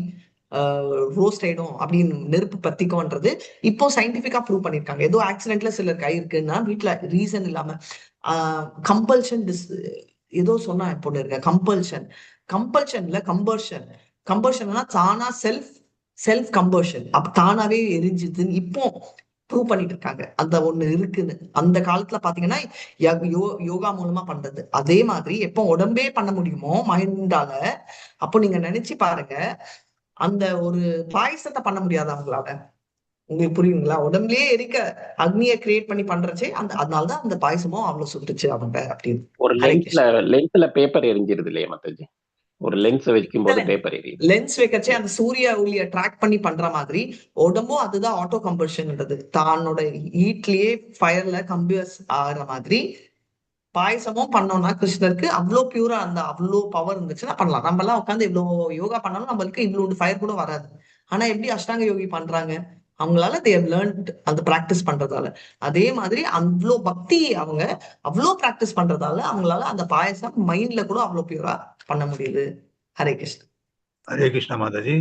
ரோஸ்ட் ஆயிடும் அப்படின்னு நெருப்பு பத்திக்கும்ன்றது இப்போ சயின்டிபிக்கா ப்ரூவ் பண்ணிருக்காங்க. ஏதோ ஆக்சிடென்ட்ல சிலர் கை இருக்குன்னா வீட்டுல ரீசன் இல்லாம கம்பல்ஷன் ஏதோ சொன்னா இப்போ இருக்க கம்பல்ஷன்ல கம்பர்ஷன்னா தானா செல்ஃப் கம்பர்ஷன். அப்ப தானாவே எரிஞ்சுதுன்னு இப்போ ப்ரூவ் பண்ணிட்டு இருக்காங்க. அந்த ஒண்ணு இருக்குன்னு. அந்த காலத்துல பாத்தீங்கன்னா யோகா மூலமா பண்றது. அதே மாதிரி எப்போ உடம்பே பண்ண முடியுமோ மைண்டால, அப்போ நீங்க நினைச்சு பாருங்க அந்த ஒரு பாயசத்தை பண்ண முடியாது அவங்களால. உங்களுக்கு புரியுங்களா? உடம்புலயே எரிக்க அக்னியை கிரியேட் பண்ணி பண்றச்சே அதனாலதான் அந்த பாயசமும் அவ்வளவு சுட்டுச்சு அவங்க அப்படின்னு. ஒரு லென்ஸ்ல பேப்பர் எரிஞ்சிருது இல்லையா மாதாஜி? ஒரு லென்ஸ் வைக்கும் போது பேப்பர் எரியுது. லென்ஸ் வைக்கச்சே அந்த சூரிய ஒளியை ட்ராக் பண்ணி பண்ற மாதிரி உடம்பும் அதுதான் ஆட்டோ கம்பஷன்ன்றது. தன்னோட ஹீட்லயே ஃபயர்ல கம்பியஸ் ஆகிற மாதிரி பாயசமும் பண்ணோம்னா கிருஷ்ணருக்கு அவ்வளோ பியூரா அந்த அவ்வளோ பவர் இருந்துச்சுன்னா பண்ணலாம். நம்ம எல்லாம் உட்காந்து இவ்வளவு யோகா பண்ணாலும் நம்மளுக்கு இவ்வளவு ஃபயர் கூட வராது. ஆனா எப்படி அஷ்டாங்க யோகி பண்றாங்க அவங்களால they have learned அந்த பிராக்டிஸ் பண்றதால. அதே மாதிரி அவ்வளோ பக்தி அவங்க அவ்வளோ பிராக்டிஸ் பண்றதால அவங்களால அந்த பாயசம் மைண்ட்ல கூட அவ்வளோ பியூரா பண்ண முடியுது. ஹரே கிருஷ்ணா. ஹரே கிருஷ்ணா மாதாஜி.